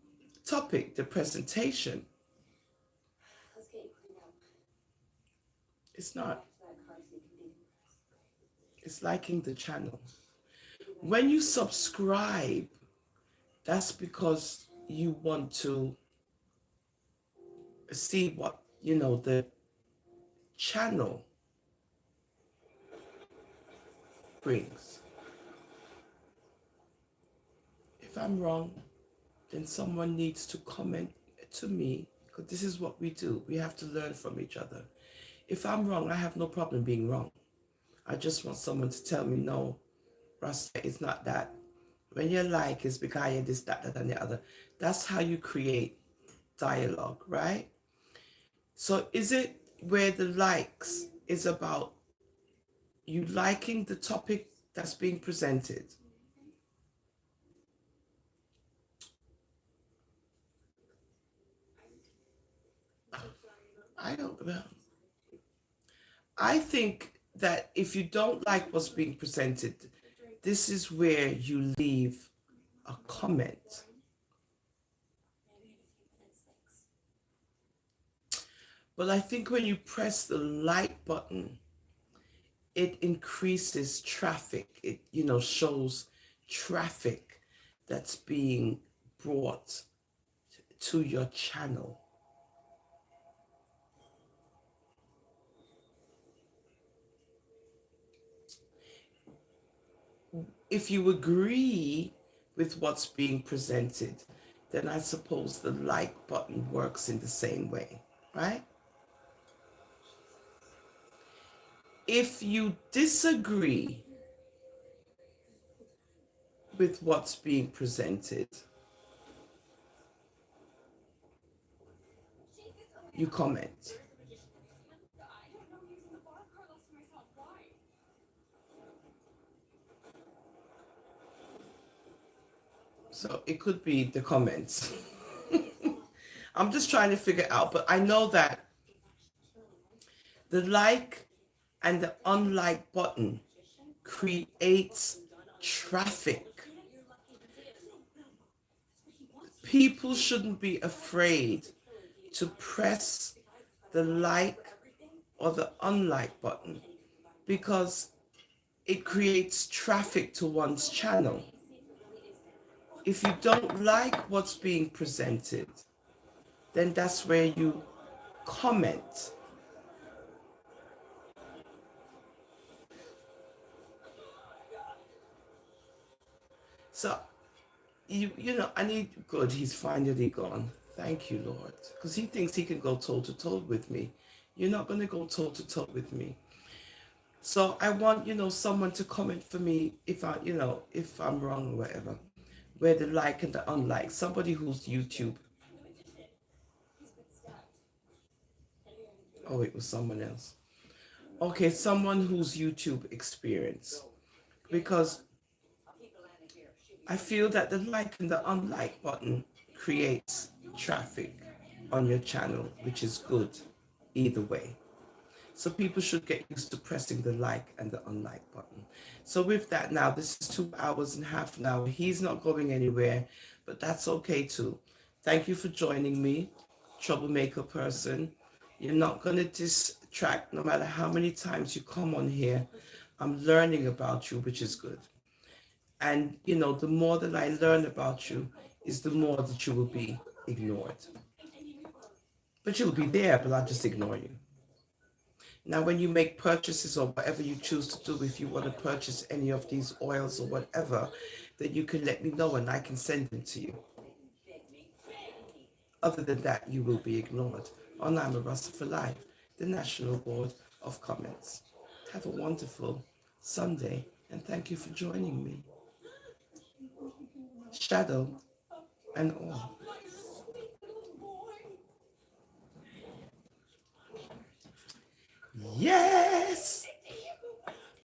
topic, the presentation. It's not. It's liking the channel. When you subscribe, that's because you want to see what, the channel brings. If I'm wrong, then someone needs to comment to me, because this is what we do. We have to learn from each other. If I'm wrong, I have no problem being wrong. I just want someone to tell me, no, Rasta, it's not that. When you like is because you this, that, and the other. That's how you create dialogue, right? So is it where the likes is about you liking the topic that's being presented? I don't know. I think that if you don't like what's being presented, this is where you leave a comment. But I think when you press the like button, it increases traffic. It, shows traffic that's being brought to your channel. If you agree with what's being presented, then I suppose the like button works in the same way, right? If you disagree with what's being presented, you comment. So it could be the comments. I'm just trying to figure out, but I know that the like and the unlike button creates traffic. People shouldn't be afraid to press the like or the unlike button because it creates traffic to one's channel. If you don't like what's being presented, then that's where you comment. So, I need, good, he's finally gone. Thank you, Lord. Because he thinks he can go toe to toe with me. You're not going to go toe to toe with me. So I want, someone to comment for me if if I'm wrong or whatever. Where the like and the unlike. Somebody who's YouTube. Oh, it was someone else. Okay, someone who's YouTube experience. Because I feel that the like and the unlike button creates traffic on your channel, which is good either way. So people should get used to pressing the like and the unlike button. So with that now, this is 2 hours and half an hour. He's not going anywhere, but that's okay too. Thank you for joining me, troublemaker person. You're not going to distract no matter how many times you come on here. I'm learning about you, which is good. And, the more that I learn about you is the more that you will be ignored. But you'll be there, but I'll just ignore you. Now, when you make purchases or whatever you choose to do, if you want to purchase any of these oils or whatever, then you can let me know and I can send them to you. Other than that, you will be ignored. On I'm a Rasta for Life, the National Board of Comments. Have a wonderful Sunday and thank you for joining me. Shadow and all. Yeah!